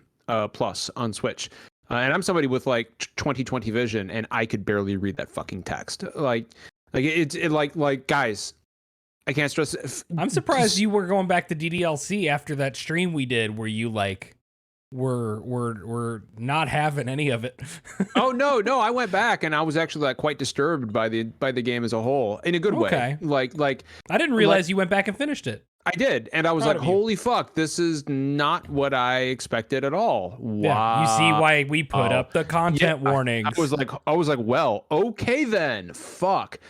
A: Plus on Switch, and I'm somebody with like 20/20 vision, and I could barely read that fucking text. Like guys, I can't stress.
B: I'm surprised you were going back to DDLC after that stream we did where you like were not having any of it.
A: Oh no, I went back and I was actually like quite disturbed by the game as a whole in a good
B: Okay.
A: way. Like
B: I didn't realize you went back and finished it.
A: I did, and I was
B: Proud
A: like,
B: of you.
A: holy fuck, this is not what I expected at all. Wow.
B: Yeah, you see why we put up the content warnings.
A: I was like, well, okay then, fuck.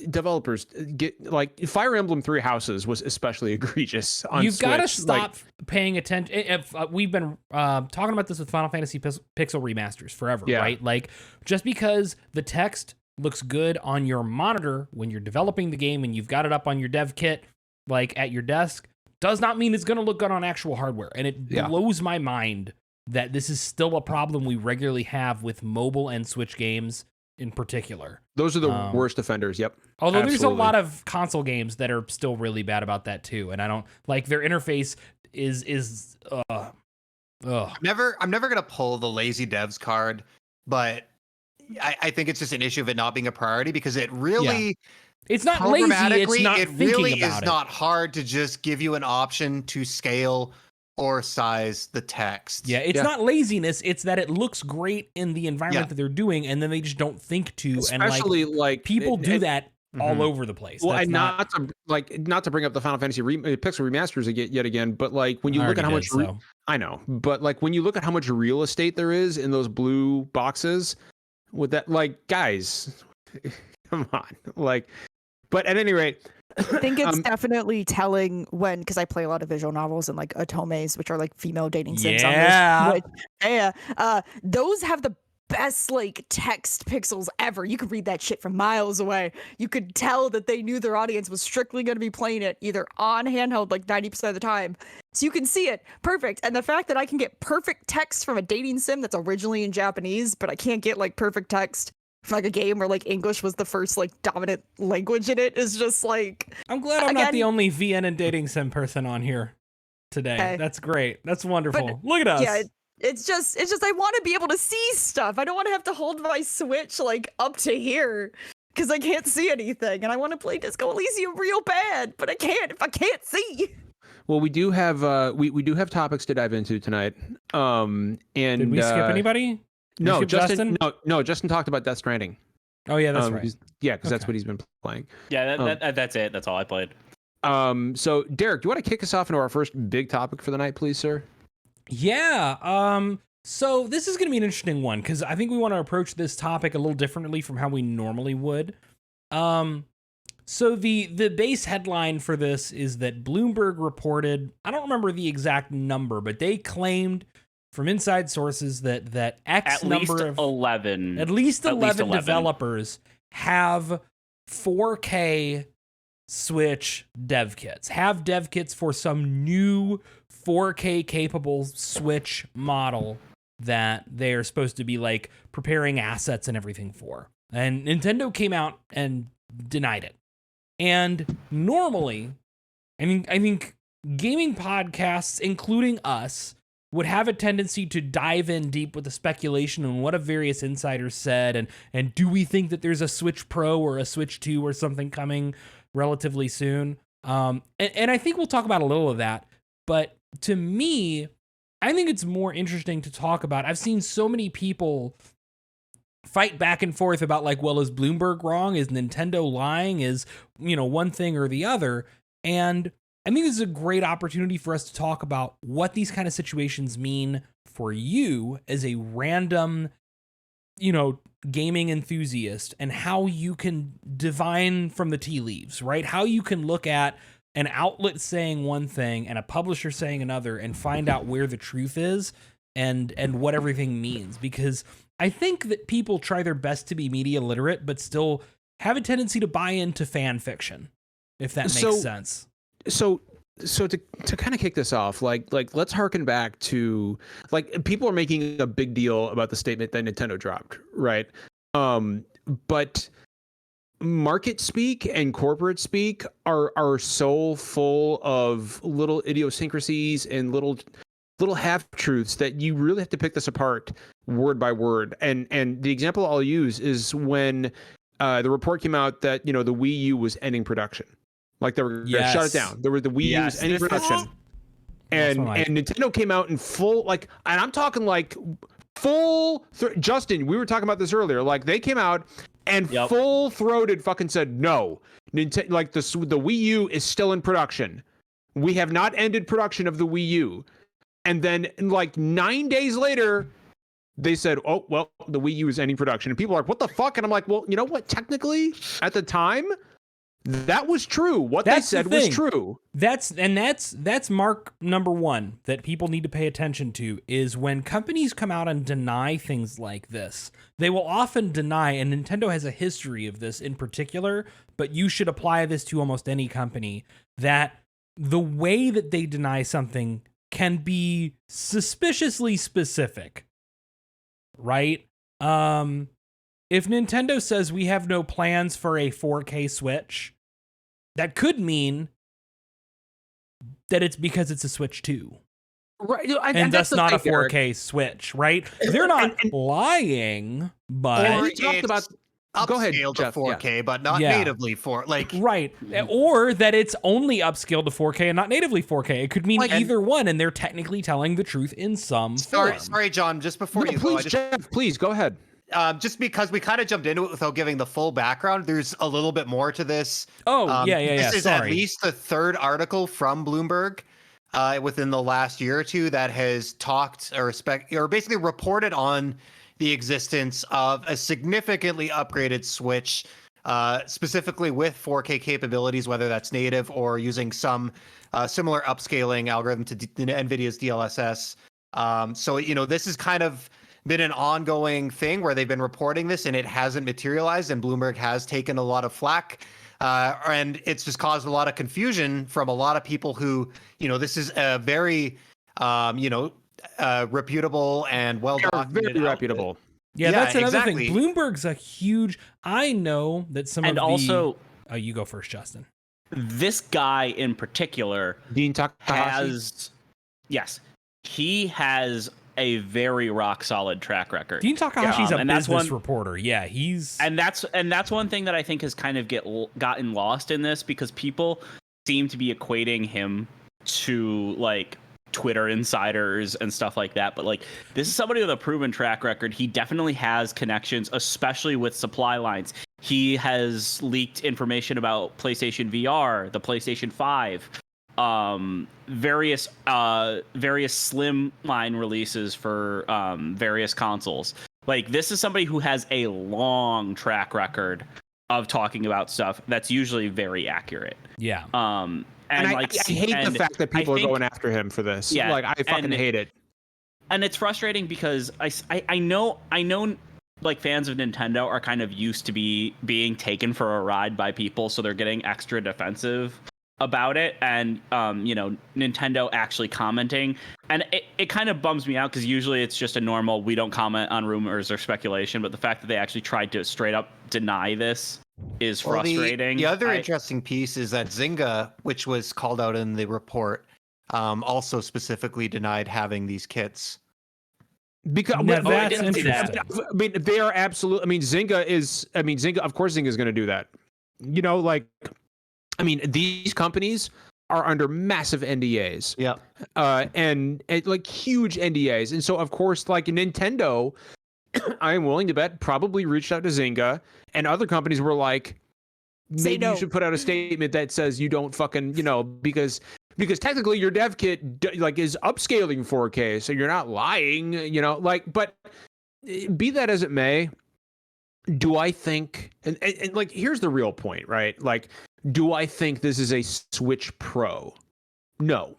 A: Developers get like Fire Emblem Three Houses was especially egregious on
B: You've got to
A: Switch.
B: stop paying attention. If we've been talking about this with Final Fantasy Pixel remasters forever,
A: Yeah.
B: right? Like just because the text looks good on your monitor when you're developing the game and you've got it up on your dev kit, like at your desk, does not mean it's going to look good on actual hardware. And it blows my mind that this is still a problem we regularly have with mobile and Switch games in particular.
A: Those are the worst offenders. Yep.
B: Although there's a
A: Absolutely.
B: lot of console games that are still really bad about that too, and I don't like their interface is
E: I'm never gonna pull the lazy devs card, but I think it's just an issue of it not being a priority because it really
B: it's not lazy, it's not
E: it
B: thinking
E: really
B: about
E: is
B: it.
E: not hard to just give you an option to scale or size the text.
B: Yeah, it's not laziness, it's that it looks great in the environment that they're doing and then they just don't think to.
A: Especially
B: and like people do that all over the place.
A: Well,
B: That's
A: and not to bring up the Final Fantasy Pixel remasters yet again, but like when you look at how much I know, but like when you look at how much real estate there is in those blue boxes, with that, like, guys, come on, like. But at any rate,
C: I think it's definitely telling when, because I play a lot of visual novels and like otomes, which are like female dating sims. Those have the best like text pixels ever. You could read that shit from miles away. You could tell that they knew their audience was strictly going to be playing it either on handheld like 90% of the time. So you can see it perfect. And the fact that I can get perfect text from a dating sim that's originally in Japanese, but I can't get like perfect text from like a game where like English was the first like dominant language in it is just like.
B: I'm glad I'm not the only VN and dating sim person on here today. That's great. That's wonderful.
C: But,
B: look at us.
C: Yeah, it's just I want to be able to see stuff. I don't want to have to hold my Switch like up to here because I can't see anything, and I want to play Disco Elysium real bad, but I can't if I can't see.
A: Well, we do have we do have topics to dive into tonight. And
B: did we skip anybody?
A: No, Justin talked about Death Stranding.
B: Oh yeah, that's right.
A: Because that's
B: Okay.
A: what he's been playing.
D: Yeah, that's it. That's all I played.
A: So Derek, do you want to kick us off into our first big topic for the night, please, sir?
B: Yeah. So this is going to be an interesting one because I think we want to approach this topic a little differently from how we normally would. So the base headline for this is that Bloomberg reported, I don't remember the exact number, but they claimed from inside sources that X number of
D: 11.
B: at least 11 developers have 4K Switch dev kits. Have dev kits for some new 4K capable Switch model that they are supposed to be like preparing assets and everything for. And Nintendo came out and denied it. And normally, I think gaming podcasts, including us, would have a tendency to dive in deep with the speculation on what various insiders said, and do we think that there's a Switch Pro or a Switch 2 or something coming relatively soon? And I think we'll talk about a little of that. But to me, I think it's more interesting to talk about. I've seen so many people fight back and forth about like, well, is Bloomberg wrong? Is Nintendo lying? Is, one thing or the other? And I think this is a great opportunity for us to talk about what these kind of situations mean for you as a random, gaming enthusiast, and how you can divine from the tea leaves, right? How you can look at an outlet saying one thing and a publisher saying another and find out where the truth is and what everything means. Because I think that people try their best to be media literate, but still have a tendency to buy into fan fiction, if that makes sense.
A: So to kind of kick this off, like let's harken back to, like, people are making a big deal about the statement that Nintendo dropped, right? But market speak and corporate speak are so full of little idiosyncrasies and little half truths that you really have to pick this apart word by word. And the example I'll use is when the report came out that the Wii U was ending production. Like they were gonna shut it down. There were the Wii U's ending production. And Nintendo came out in full, and I'm talking like full Justin, we were talking about this earlier. Like they came out and full throated fucking said no. Nintendo, like the Wii U is still in production. We have not ended production of the Wii U. And then like 9 days later, they said, oh, well, the Wii U is ending production. And people are like, what the fuck? And I'm like, well, you know what? Technically, at the time, that was true. What they said was true.
B: That's mark number one that people need to pay attention to, is when companies come out and deny things like this. They will often deny, and Nintendo has a history of this in particular, but you should apply this to almost any company, that the way that they deny something can be suspiciously specific, right? If Nintendo says we have no plans for a 4K Switch, that could mean that it's because it's a Switch 2.
A: Right.
B: And thus not a 4K Switch, right? They're not lying, but...
E: Or
A: talked about... Go ahead,
E: upscaled to
A: Jeff.
E: 4K, but not natively
B: Right. Or that it's only upscaled to 4K and not natively 4K. It could mean either one, and they're technically telling the truth in some form.
E: Sorry, John, just before you
A: please,
E: go...
A: Jeff, please, go ahead.
E: Just because we kind of jumped into it without giving the full background, there's a little bit more to this. This is at least the third article from Bloomberg within the last year or two that has talked or basically reported on the existence of a significantly upgraded Switch, specifically with 4K capabilities, whether that's native or using some similar upscaling algorithm to NVIDIA's DLSS. So this is kind of been an ongoing thing where they've been reporting this and it hasn't materialized, and Bloomberg has taken a lot of flack, and it's just caused a lot of confusion from a lot of people who, this is a very, reputable and well-documented.
A: Very reputable.
B: Yeah, that's another thing. Bloomberg's a huge... I know that some
D: and
B: of
D: also,
B: Oh, you go first, Justin.
D: This guy in particular
A: Dean Takahashi?
D: He has a very rock solid track record.
B: Dean Takahashi's a business reporter. Yeah, he's...
D: And that's one thing that I think has kind of gotten lost in this, because people seem to be equating him to like Twitter insiders and stuff like that. But like, this is somebody with a proven track record. He definitely has connections, especially with supply lines. He has leaked information about PlayStation VR, the PlayStation 5, various slim line releases for various consoles. Like, this is somebody who has a long track record of talking about stuff that's usually very accurate.
B: Yeah.
A: And I hate the fact that people are going after him for this.
D: Yeah,
A: like, I fucking hate it.
D: And it's frustrating because I know like, fans of Nintendo are kind of used to being taken for a ride by people, so they're getting extra defensive about it. And Nintendo actually commenting, and it kind of bums me out, because usually it's just a normal, we don't comment on rumors or speculation, but the fact that they actually tried to straight up deny this is frustrating.
E: The other interesting piece is that Zynga, which was called out in the report, also specifically denied having these kits.
A: Because
B: that's interesting.
A: I mean, they are absolute. I mean, Zynga, of course, Zynga is going to do that. These companies are under massive NDAs.
E: Yeah.
A: And like huge NDAs, and so of course, like Nintendo, I am willing to bet, probably reached out to Zynga, and other companies were like, maybe you should put out a statement that says you don't fucking, because technically your dev kit is upscaling 4K, so you're not lying, but be that as it may, do I think, and like, here's the real point, right? Like, do I think this is a Switch Pro? No.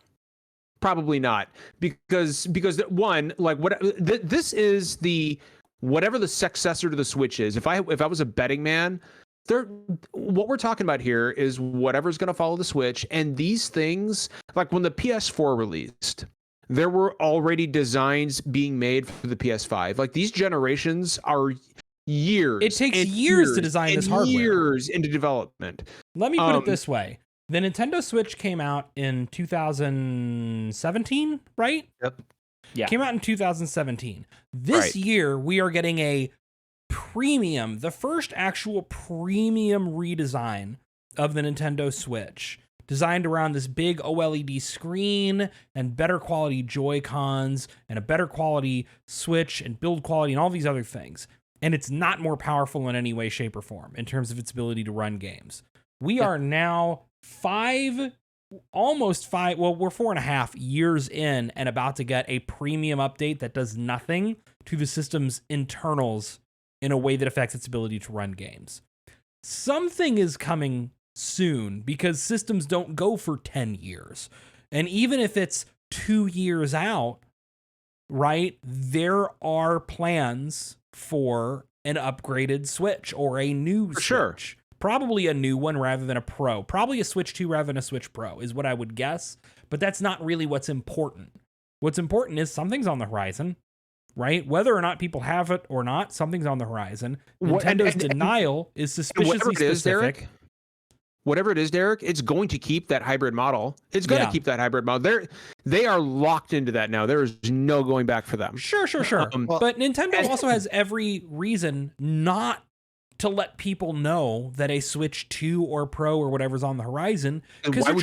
A: Probably not, because one, like, this is the whatever the successor to the Switch is. If I was a betting man, what we're talking about here is whatever's going to follow the Switch. And these things, like when the PS4 released, there were already designs being made for the PS5. Like, these generations are years.
B: It takes years to design this hardware.
A: Years into development.
B: Let me put it this way. The Nintendo Switch came out in 2017, right?
E: Yep.
D: Yeah.
B: Came out in 2017. This year, we are getting a premium, the first actual premium redesign of the Nintendo Switch, designed around this big OLED screen and better quality Joy-Cons and a better quality Switch and build quality and all these other things. And it's not more powerful in any way, shape, or form in terms of its ability to run games. We are now we're 4.5 years in and about to get a premium update that does nothing to the system's internals in a way that affects its ability to run games. Something is coming soon, because systems don't go for 10 years. And even if it's 2 years out, right, there are plans for an upgraded Switch or a new Switch.
A: Sure.
B: Probably a new one rather than a Pro. Probably a Switch 2 rather than a Switch Pro is what I would guess. But that's not really what's important. What's important is something's on the horizon, right? Whether or not people have it or not, something's on the horizon. Nintendo's denial is suspiciously specific.
A: Whatever it is, Derek, it's going to keep that hybrid model. It's going to keep that hybrid model. They are locked into that now. There is no going back for them.
B: Sure. But Nintendo also has every reason not to let people know that a Switch 2 or Pro or whatever's on the horizon, because they're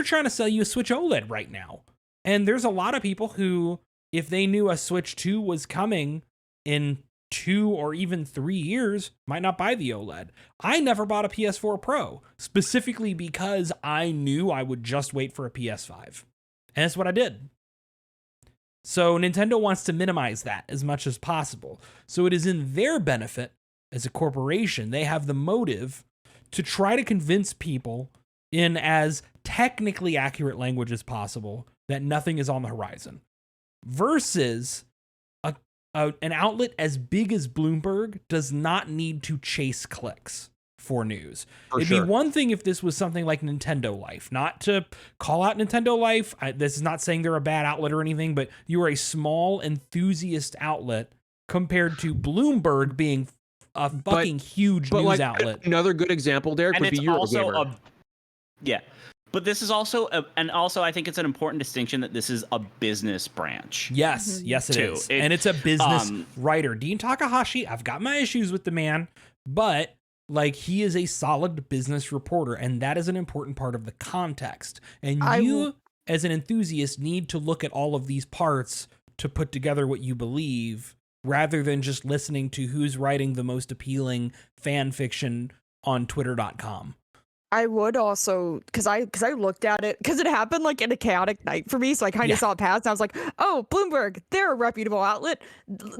B: trying to sell you a Switch OLED right now. And there's a lot of people who, if they knew a Switch 2 was coming in 2 or even 3 years, might not buy the OLED. I never bought a PS4 Pro, specifically because I knew I would just wait for a PS5. And that's what I did. So Nintendo wants to minimize that as much as possible. So it is in their benefit as a corporation. They have the motive to try to convince people in as technically accurate language as possible that nothing is on the horizon, versus an outlet as big as Bloomberg does not need to chase clicks for news. It'd be one thing if this was something like Nintendo Life, not to call out Nintendo Life. This is not saying they're a bad outlet or anything, but you are a small enthusiast outlet compared to Bloomberg being a fucking huge news outlet.
A: Another good example, Derek, would be Eurogamer.
D: But this is also, and also I think it's an important distinction that this is a business branch.
B: Yes, it is. And it's a business writer. Dean Takahashi, I've got my issues with the man, but like, he is a solid business reporter, and that is an important part of the context. And as an enthusiast, need to look at all of these parts to put together what you believe, rather than just listening to who's writing the most appealing fan fiction on twitter.com.
C: I would also, because I looked at it, because it happened like in a chaotic night for me, so I kind of saw it pass, and I was like, oh, Bloomberg, they're a reputable outlet.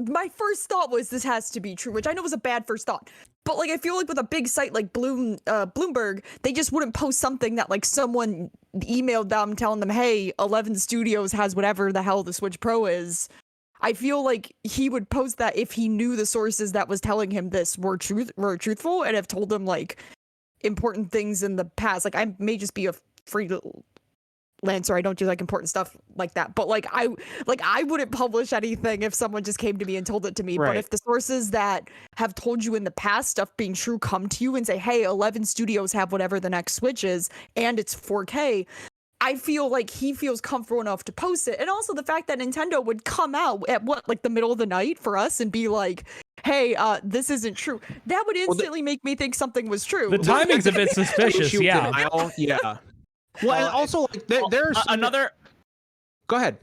C: My first thought was this has to be true, which I know was a bad first thought. But like I feel like with a big site like Bloomberg, they just wouldn't post something that like someone emailed them telling them, hey, 11 Studios has whatever the hell the Switch Pro is. I feel like he would post that if he knew the sources that was telling him this were truthful and have told him like important things in the past. Like I may just be a freelancer. I don't do like important stuff like that. But like I wouldn't publish anything if someone just came to me and told it to me.
A: Right.
C: But if the sources that have told you in the past stuff being true come to you and say, hey, 11 Studios have whatever the next Switch is and it's 4K, I feel like he feels comfortable enough to post it. And also the fact that Nintendo would come out at like the middle of the night for us and be like, hey, this isn't true. That would instantly make me think something was true.
B: The timing's a bit suspicious, yeah.
A: Yeah. Well, and also like there's
D: another.
A: Go ahead.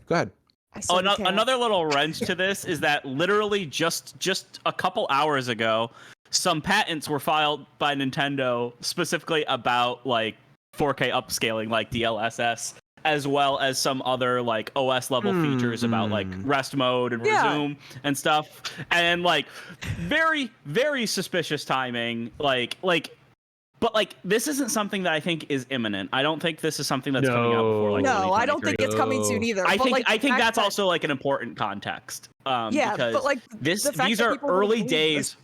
D: Another little wrench to this is that literally just a couple hours ago, some patents were filed by Nintendo specifically about like 4K upscaling, like DLSS, as well as some other like OS level features about like rest mode and resume and stuff. And like very, very suspicious timing. But like this isn't something that I think is imminent. I don't think this is something that's coming out before like
C: no, I don't think it's coming soon either.
D: I
C: but
D: think
C: like,
D: I think that's also like an important context. Because
C: but like
D: these are early days.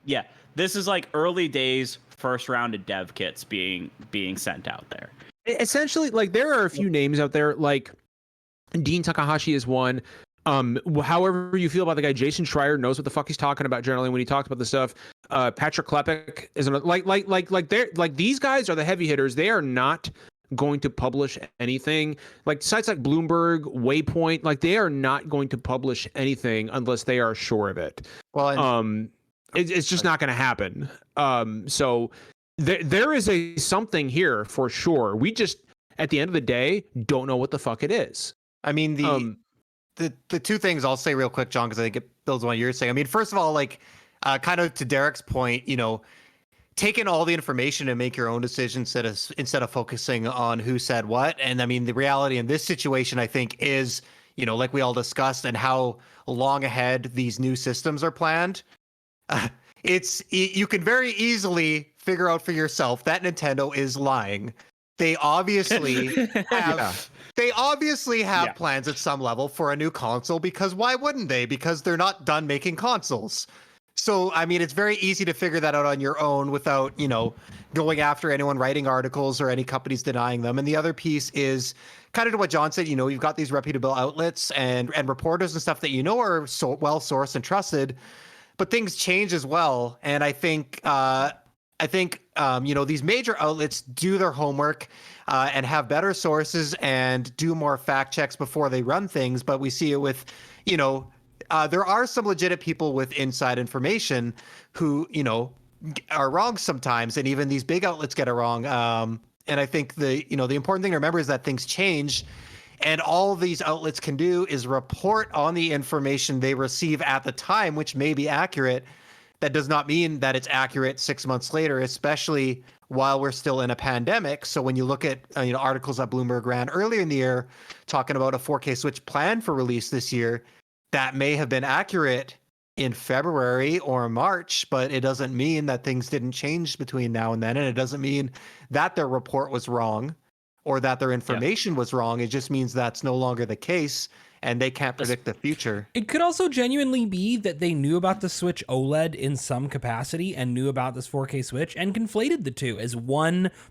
D: Yeah, this is like early days first round of dev kits being sent out there.
A: Essentially, like there are a few names out there, like Dean Takahashi is one. However you feel about the guy, Jason Schreier knows what the fuck he's talking about generally when he talks about the stuff. Patrick Klepek is another, like they're like these guys are the heavy hitters. They are not going to publish anything. Like sites like Bloomberg, Waypoint, like they are not going to publish anything unless they are sure of it.
E: Well,
A: it's just not going to happen. So there is something here for sure. We just at the end of the day don't know what the fuck it is.
E: I mean the two things I'll say real quick, John, because I think it builds on what you're saying. I mean, first of all, like kind of to Derek's point, you know, take in all the information and make your own decisions instead of focusing on who said what. And I mean, the reality in this situation, I think, is, you know, like we all discussed, and how long ahead these new systems are planned. You can very easily figure out for yourself that Nintendo is lying. They obviously have. They obviously have plans at some level for a new console, because why wouldn't they? Because they're not done making consoles. So, I mean, it's very easy to figure that out on your own without, you know, going after anyone writing articles or any companies denying them. And the other piece is kind of to what John said, you know, you've got these reputable outlets and reporters and stuff that you know are so well sourced and trusted, but things change as well. And I think you know, these major outlets do their homework and have better sources and do more fact checks before they run things. But we see it with, you know, there are some legit people with inside information who, you know, are wrong sometimes, and even these big outlets get it wrong. And I think the important thing to remember is that things change, and all these outlets can do is report on the information they receive at the time, which may be accurate. That does not mean that it's accurate 6 months later, especially while we're still in a pandemic. So when you look at articles that Bloomberg ran earlier in the year talking about a 4K Switch plan for release this year, that may have been accurate in February or March, but it doesn't mean that things didn't change between now and then. And it doesn't mean that their report was wrong or that their information was wrong. It just means that's no longer the case, and they can't predict the future.
B: It could also genuinely be that they knew about the Switch OLED in some capacity and knew about this 4K Switch and conflated the two as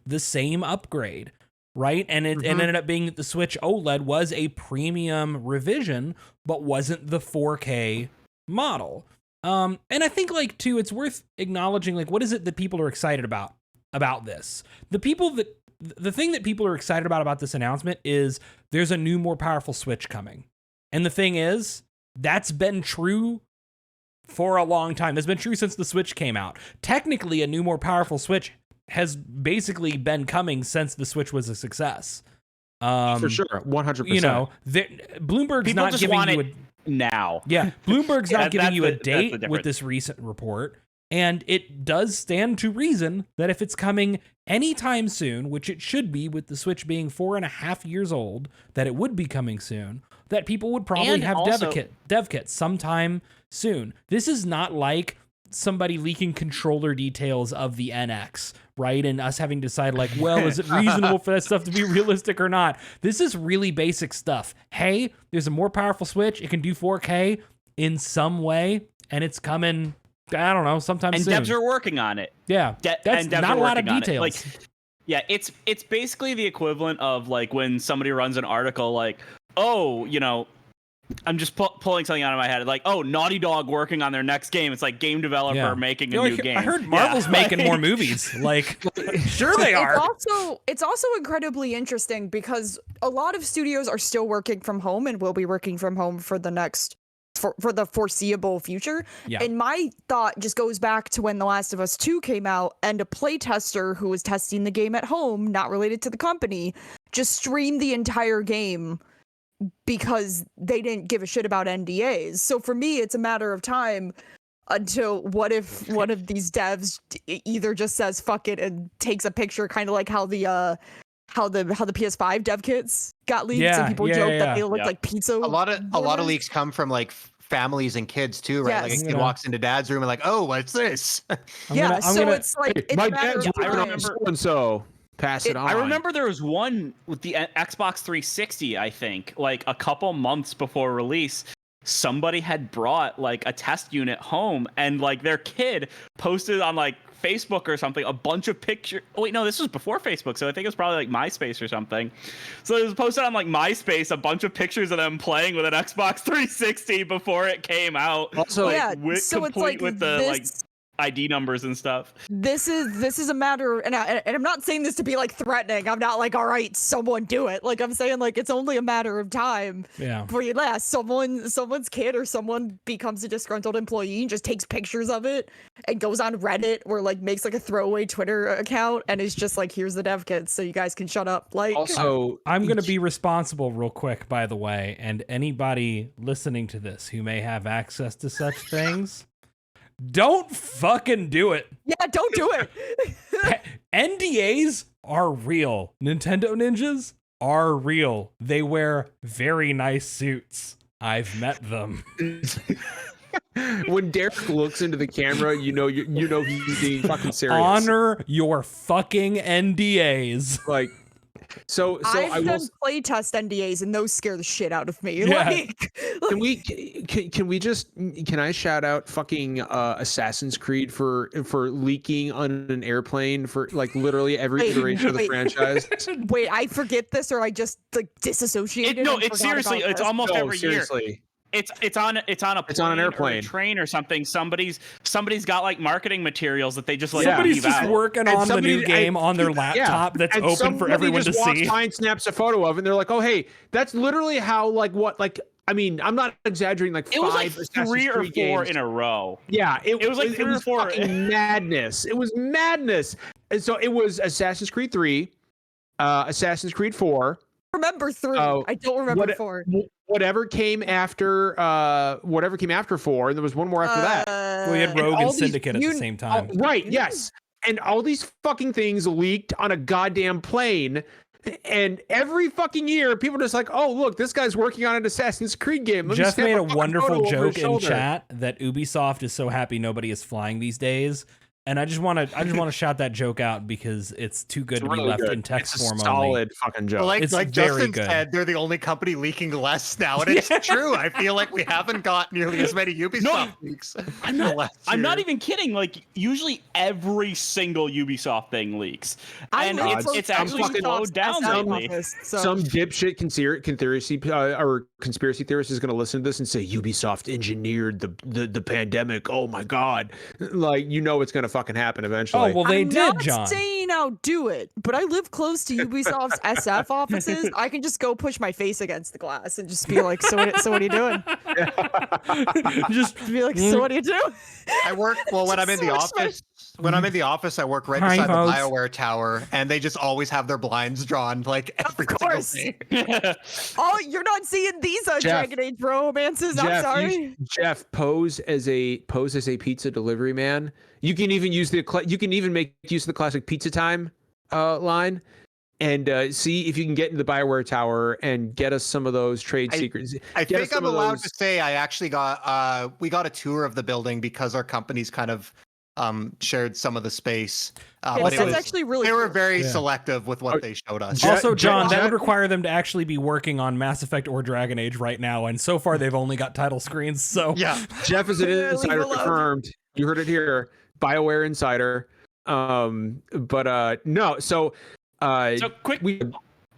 B: the same upgrade, right? And it ended up being that the Switch OLED was a premium revision, but wasn't the 4K model. And I think, like, too, it's worth acknowledging, like, what is it that people are excited about this? The thing that people are excited about this announcement is there's a new, more powerful Switch coming. And the thing is, that's been true for a long time. That's been true since the Switch came out. Technically, a new, more powerful Switch has basically been coming since the Switch was a success.
A: For sure, 100%.
B: You know, Bloomberg's
D: People
B: not
D: just
B: giving
D: want
B: you
D: it now.
B: Yeah, Bloomberg's not giving you a
D: that's
B: date
D: the
B: with
D: difference.
B: this recent report. And it does stand to reason that if it's coming anytime soon, which it should be with the Switch being 4.5 years old, that it would be coming soon, that people would probably
D: And
B: have
D: also-
B: dev kits sometime soon. This is not like somebody leaking controller details of the NX, right? And us having to decide like, well, is it reasonable for that stuff to be realistic or not? This is really basic stuff. Hey, there's a more powerful Switch. It can do 4K in some way, and it's coming, I don't know, sometime
D: And
B: soon.
D: devs are working on it.
B: Yeah, that's
D: and devs
B: not
D: are
B: a lot of
D: working on it.
B: details.
D: Like, yeah, it's basically the equivalent of like when somebody runs an article like, oh, you know, I'm just pulling something out of my head. Like, oh, Naughty Dog working on their next game. It's like game developer making a new game.
B: I heard Marvel's making more movies. Like, sure they are.
C: It's also incredibly interesting because a lot of studios are still working from home and will be working from home for the next for the foreseeable future.
B: Yeah.
C: And my thought just goes back to when The Last of Us 2 came out and a playtester who was testing the game at home, not related to the company, just streamed the entire game because they didn't give a shit about NDAs. So for me, it's a matter of time until what if one of these devs either just says fuck it and takes a picture, kind of like how the PS5 dev kits got leaked and people joke that they look like pizza.
E: A lot of leaks come from like families and kids too, right? Like a kid walks into dad's room and like, oh, what's this?
C: It's like it's
A: my
C: a matter
A: dad's
C: of
A: working on
C: time.
A: so and so. Pass it on.
D: I remember there was one with the Xbox 360, I think, like a couple months before release. Somebody had brought like a test unit home and like their kid posted on like Facebook or something a bunch of pictures. Oh, wait, no, this was before Facebook, so I think it was probably like MySpace or something. So it was posted on like MySpace a bunch of pictures of them playing with an Xbox 360 before it came out.
A: Also,
C: so it's like
D: with the like ID numbers and stuff.
C: This is a matter, and I'm not saying this to be like threatening. I'm not like, all right, someone do it. Like I'm saying, like it's only a matter of time.
B: Yeah.
C: For you last, someone's kid or someone becomes a disgruntled employee and just takes pictures of it and goes on Reddit or like makes like a throwaway Twitter account and is just like, here's the dev kits, so you guys can shut up. Like
A: also,
B: I'm going to be responsible real quick, by the way, and anybody listening to this who may have access to such things, don't fucking do it.
C: Yeah, don't do it.
B: NDAs are real. Nintendo ninjas are real. They wear very nice suits. I've met them.
A: when Derek looks into the camera, you know he's being fucking serious.
B: Honor your fucking NDAs.
A: Like, so
C: I've done playtest NDAs and those scare the shit out of me.
B: Yeah.
A: Can I shout out fucking Assassin's Creed for leaking on an airplane for like literally every iteration of the franchise?
C: Wait, I forget this or I just like disassociated.
D: It's seriously, it's almost every year. It's on an
A: airplane,
D: or a train or something. Somebody's got like marketing materials that they just like
B: somebody's
D: leave
B: just
D: out.
B: working on the new game on their laptop that's
A: and
B: open for everyone to see.
A: And snaps a photo of it and they're like, oh hey, that's literally how I mean, I'm not exaggerating. Like
D: it was like
A: Assassin's
D: 3 or 4
A: Creed games
D: in a row.
A: Yeah, it
D: was like 3 or 4.
A: Fucking madness. It was madness. And so it was Assassin's Creed 3, Assassin's Creed 4.
C: Remember 3. I don't remember 4.
A: Whatever came after 4, and there was one more after that.
B: We had Rogue and Syndicate at the same time.
A: Right, yes. And all these fucking things leaked on a goddamn plane. And every fucking year, people are just like, oh, look, this guy's working on an Assassin's Creed game.
B: Jeff made a wonderful joke in chat that Ubisoft is so happy nobody is flying these days. And I just want to shout that joke out because it's too good to be left in text form only.
A: Solid fucking joke.
E: Well,
B: it's
E: like
B: very
E: Justin
B: good.
E: said, they're the only company leaking less now, and it's true. I feel like we haven't got nearly as many Ubisoft leaks.
D: I'm not even kidding. Like usually every single Ubisoft thing leaks, and it's actually slowed down lately.
A: Some dipshit conspiracy theorist is going to listen to this and say Ubisoft engineered the pandemic. Oh my god! Like it's going to fucking happen eventually.
B: Oh well, they
C: I'm
B: did,
C: not
B: John.
C: saying I'll do it, but I live close to Ubisoft's SF offices. I can just go push my face against the glass and just be like, so what are you doing?
B: Just
C: Be like, so what do you do?
E: I work when I'm in the
C: Just switch my-
E: office. When I'm in the office, I work right
B: Hi,
E: beside the
B: folks.
E: BioWare tower, and they just always have their blinds drawn like every single
C: course.
E: day.
C: Oh, you're not seeing these
A: Jeff.
C: Dragon Age romances. I'm
A: Jeff,
C: sorry.
A: Jeff, pose as a pizza delivery man. You can even use you can even make use of the classic pizza time line, and see if you can get into the BioWare tower and get us some of those trade secrets.
E: I
A: Get us
E: think I'm
A: some of
E: allowed
A: those-
E: to say I actually got we got a tour of the building because our companies kind of shared some of the space. But
C: That's
E: it was,
C: actually really
E: they were
C: cool.
E: very
B: Yeah.
E: selective with what they showed us.
A: Je-
B: Also,
A: Je-
B: John, that
A: Je-
B: would require them to actually be working on Mass Effect or Dragon Age right now, and so far they've only got title screens. So
E: Yeah.
A: Jeff is an
C: Yeah, leave
A: insider
C: it alone.
A: confirmed. You heard it here. BioWare insider. But no. So
D: So quick,
A: we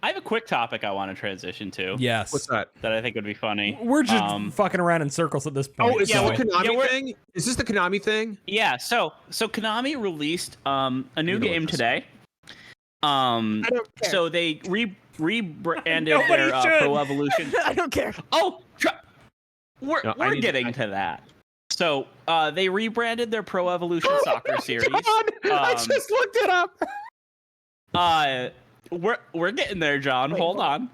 D: I have a quick topic I want to transition to
B: yes,
A: what's that?
D: that I think would be funny.
B: we're just fucking around in circles at this point.
A: Oh, is
D: Yeah,
A: this the
D: we're-
A: Konami
D: we're-
A: thing? Is this the Konami thing?
D: Yeah, so Konami released a new
A: You know
D: game
A: what this-
D: today.
C: I don't care.
D: So they rebranded
B: Nobody
D: their
B: should.
D: Pro Evolution.
C: I don't care.
D: Oh, we're
A: No, I need to-
D: getting to that. So they rebranded their Pro Evolution Soccer series.
A: I just looked it up.
D: We're getting there, John.
C: Wait,
D: Hold on.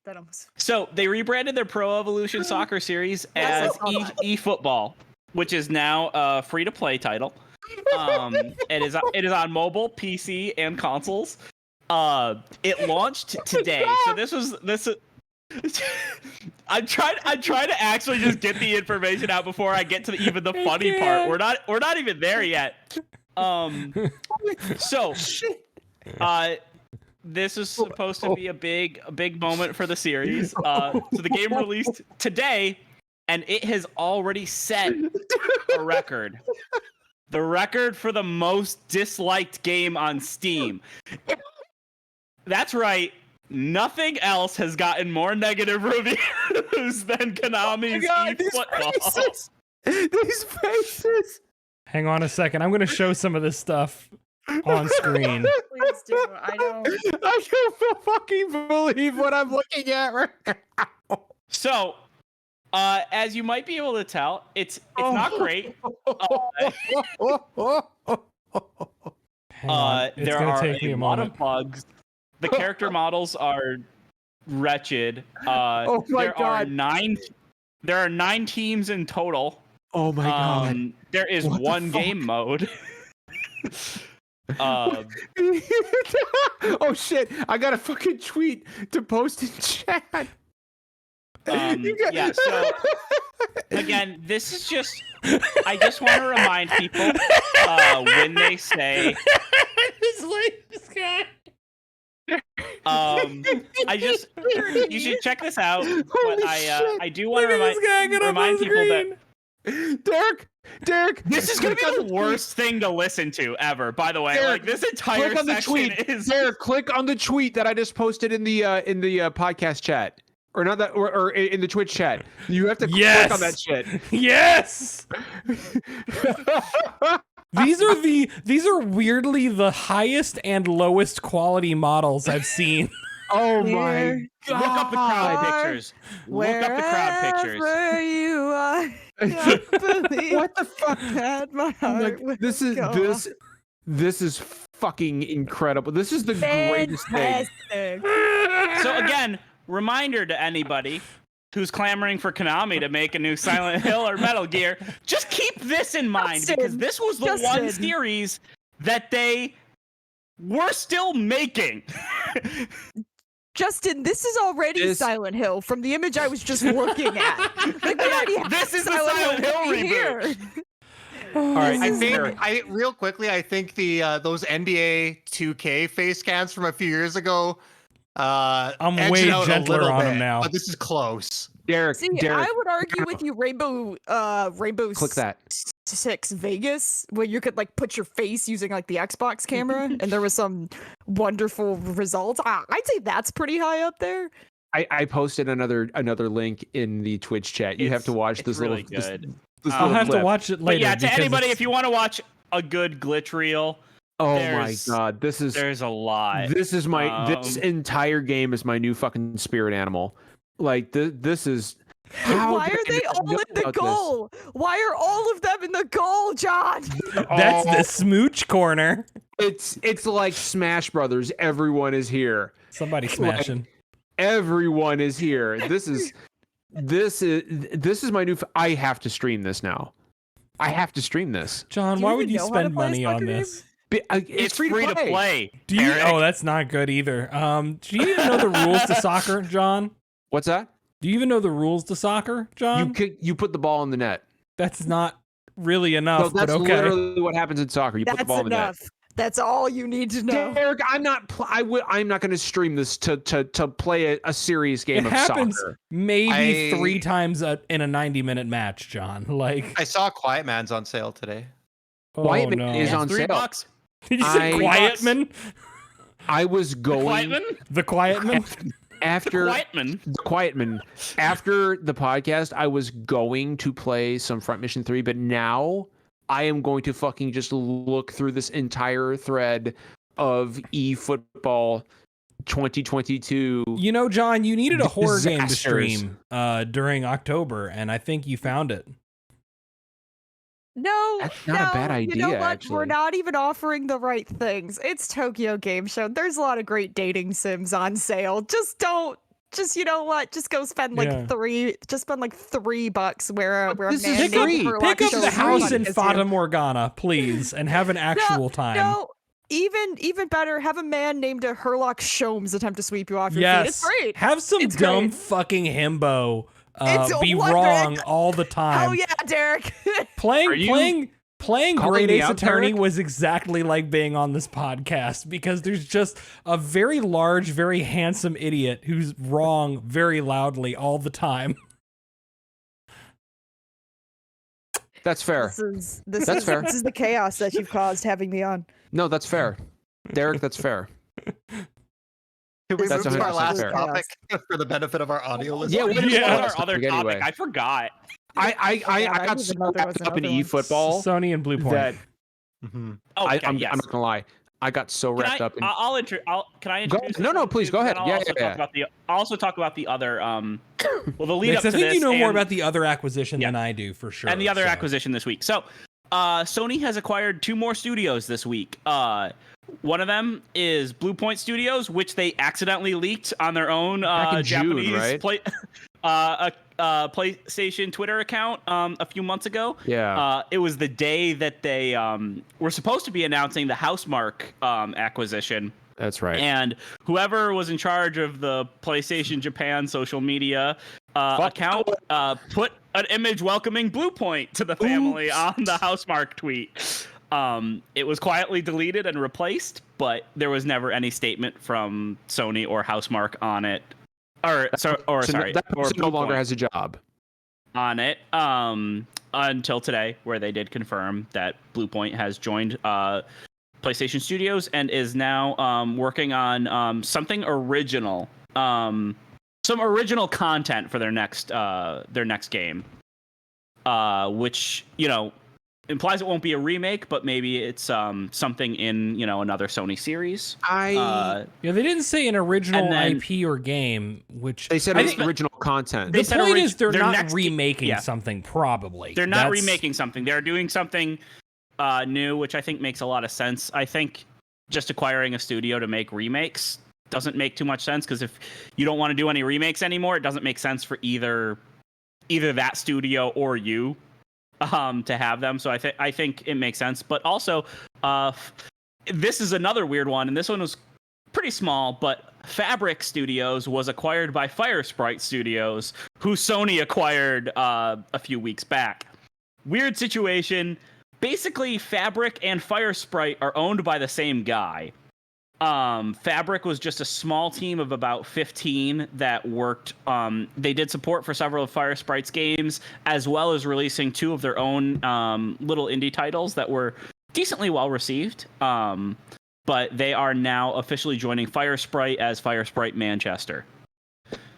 C: That almost.
D: So they rebranded their Pro Evolution Soccer series
C: Yes,
D: as
C: I saw that.
D: eFootball, which is now a free-to-play title. It is on mobile, PC, and consoles. It launched today. So this. I'm trying to actually just get the information out before I get to even the funny part. We're not even there yet. So this is supposed to be a big moment for the series. So the game released today, and it has already set a record. The record for the most disliked game on Steam. That's right. Nothing else has gotten more negative reviews than Konami's eFootball.
A: These faces.
B: Hang on a second. I'm going to show some of this stuff on screen.
C: Please do. I know.
A: I can't fucking believe what I'm looking at right now.
D: So, as you might be able to tell, it's not great.
B: Hang on. It's
D: There
B: going
D: are
B: to take me
D: a
B: a
D: lot
B: moment.
D: of bugs. The character models are wretched.
A: Oh my
D: there
A: God.
D: There are 9 teams in total.
A: Oh my god.
D: There is
A: What the
D: one
A: fuck?
D: game mode.
A: Oh shit! I got a fucking tweet to post in chat. You got-
D: Yeah, so again, this is just. I just want to remind people when they say.
B: This guy.
D: You should check this out. But
A: Holy
D: I do want to
B: Look at this guy get up
D: remind
B: on
D: people that
B: screen.
A: Derek,
D: this is gonna be the worst thing to listen to ever. By the way,
A: Derek,
D: like this entire
A: click on the
D: section
A: tweet.
D: is.
A: Derek, click on the tweet that I just posted in the podcast chat, or not that, or in the Twitch chat. You have to
B: Yes.
A: click on that shit.
B: Yes. These are weirdly the highest and lowest quality models I've seen.
A: Oh my
C: Where-
A: god!
D: Look up the crowd pictures. Look up the crowd pictures.
C: Wherever you are, I believe
A: What the fuck?
C: that my
A: Oh my-
C: heart will
A: this is
C: go
A: this is fucking incredible. This is the greatest thing.
C: Fantastic.
D: So again, reminder to anybody who's clamoring for Konami to make a new Silent Hill or Metal Gear, just keep this in mind
C: Justin,
D: because this was the one
C: Justin.
D: series that they were still making.
C: Justin, this is already
A: This-
C: Silent Hill from the image I was just looking at. Like, we already have
D: This is the Silent Hill
C: right
D: reboot.
C: here.
A: All right,
E: I
C: This is
E: think real quickly, I think the those NBA 2K face cams from a few years ago.
B: I'm
E: edged
B: way
E: it out a
B: gentler
E: little
B: on 'em
E: bit,
B: now.
E: but this is close.
A: Derek,
C: See,
A: Derek,
C: I would argue with you, Rainbow
A: click that.
C: Six Vegas, where you could like put your face using like the Xbox camera, and there was some wonderful results. I'd say that's pretty high up there.
A: I posted another link in the Twitch chat. You have to watch
D: It's
A: this
D: really
A: little.
D: good.
B: I'll have to
A: clip.
B: watch it
D: But
B: later.
D: yeah, to
B: because
D: anybody,
B: it's-
D: if you want to watch a good glitch reel,
A: Oh my
D: there's-
A: god,
D: there's a lot.
A: this entire game is my new fucking spirit animal. Like this is how
C: Why
A: did
C: are
A: I
C: they
A: not
C: all
A: know
C: in the
A: about this?
C: goal? Why are all of them in the goal, John?
B: that's
A: Oh,
B: the smooch corner.
A: it's like Smash Brothers. Everyone is here.
B: Somebody smashing.
A: Everyone is here. This is my new. I have to stream this now. I have to stream this.
B: John,
C: Do you
B: why
C: even
B: would you
C: know how to
B: spend
C: play a
B: money on
C: soccer game?
B: this?
A: It's free to play.
B: Do you?
D: Eric.
B: Oh, that's not good either. Do you even know the rules to soccer, John?
A: What's that?
B: Do you even know the rules to soccer, John?
A: You put the ball in the net.
B: That's not really
A: No,
B: enough,
A: that's
B: but okay.
A: literally what happens in soccer. You put the
C: That's
A: ball in the net.
C: enough. That's all you need to know.
A: Derek, I'm not. I'm not going to stream this to play a serious game
B: It
A: of
B: happens
A: soccer.
B: maybe 3 times in a 90-minute match, John. Like,
E: I saw Quiet Man's on sale today.
B: oh
A: Quiet Man
B: no.
A: is
D: Yeah,
A: on
D: $3.
A: sale.
B: Did you say
A: I-
B: Quietman?
A: I was going
D: Quietman?
B: The Quietman?
A: after
D: Quietman.
A: the Quietman. After the podcast, I was going to play some Front Mission 3, but now I am going to fucking just look through this entire thread of eFootball 2022.
B: You know, John, you needed a horror game to
A: Disasters.
B: stream during October, and I think you found it.
C: No,
A: That's not a bad
C: You know
A: idea,
C: what?
A: actually.
C: We're not even offering the right things. It's Tokyo Game Show. There's a lot of great dating sims on sale. Just don't. Just you know what? Just go spend like
B: Yeah.
C: Just spend like $3 where a
A: This
C: man
A: is
C: named
A: free.
C: Herlock
B: Pick up
C: shows
B: the
C: you
B: house
C: what
B: in
C: it is
B: Fata
C: you.
B: Morgana, please, and have an actual time.
C: No, even better. Have a man named Herlock Shomes attempt to sweep you off your feet.
B: Yes.
C: It's great.
B: Have some
C: It's
B: dumb
C: great.
B: fucking himbo
C: It's
B: be
C: wonderful.
B: wrong all the time.
C: Oh yeah, Derek.
A: Are
B: Playing
A: you
B: Playing
A: calling
B: Great
A: me
B: Ace
A: out,
B: Attorney
A: Derek?
B: was exactly like being on this podcast because there's just a very large, very handsome idiot who's wrong very loudly all the time.
A: That's fair.
C: This
A: That's fair.
C: is the chaos that you've caused having me on.
A: No, that's fair. Derek, that's fair.
E: Can we
A: That's
E: move to our
A: 100%
E: last
A: fair.
E: topic for the benefit of our audio listeners?
A: Yeah, what is
B: Yeah.
A: our
D: Our other
A: topic
D: topic,
A: anyway?
D: I forgot.
A: I
C: I
A: got
C: didn't
A: so
C: even know there was
A: wrapped up in
C: another one.
A: eFootball
B: Sony and Bluepoint.
A: that
E: Mhm.
D: Oh, okay,
A: I'm
D: yes.
A: not gonna lie. I got so
D: Can
A: wrapped
D: I,
A: up in.
D: can I
A: Go-
D: introduce?
A: no,
D: this
A: no,
D: one
A: please,
D: too?
A: go ahead.
D: Then I'll
A: Yeah,
D: also
A: yeah,
D: talk about the. I'll also talk about the other. Well, the lead
B: Yes,
D: up
B: I
D: to
B: think
D: this.
B: you know more
D: and-
B: about the other acquisition
D: Yeah.
B: than I do, for sure.
D: and the other
B: so.
D: acquisition this week. So, Sony has acquired 2 more studios this week. One of them is Bluepoint Studios, which they accidentally leaked on their own
A: Back in June,
D: Japanese
A: right?
D: PlayStation Twitter account a few months ago.
A: Yeah.
D: It was the day that they were supposed to be announcing the Housemarque acquisition.
A: That's right.
D: And whoever was in charge of the PlayStation Japan social media account put an image welcoming Bluepoint to the family on the Housemarque tweet. It was quietly deleted and replaced, but there was never any statement from Sony or Housemarque on it. Or
A: So
D: sorry,
A: that
D: or
A: person no longer
D: Bluepoint
A: has a job.
D: on it until today, where they did confirm that Bluepoint has joined PlayStation Studios and is now working on something original, some original content for their next game, which implies it won't be a remake, but maybe it's something in another Sony series.
B: Yeah, they didn't say an original
D: And then-
B: IP or game, which
A: They said
B: I
A: it's
B: think
A: original content.
D: They
B: the
D: said
B: point is they're
D: their
B: not
D: next-
B: remaking
D: yeah.
B: something. Probably
D: They're not
B: That's-
D: remaking something. They're doing something new, which I think makes a lot of sense. I think just acquiring a studio to make remakes doesn't make too much sense, because if you don't want to do any remakes anymore, it doesn't make sense for either that studio or you to have them. So I think it makes sense. But also, this is another weird one, and this one was pretty small, but Fabric Studios was acquired by Firesprite Studios, who Sony acquired a few weeks back. Weird situation. Basically, Fabric and Firesprite are owned by the same guy. Fabric was just a small team of about 15 that worked. They did support for several of Firesprite's games, as well as releasing 2 of their own little indie titles that were decently well received. But they are now officially joining Firesprite as Firesprite Manchester.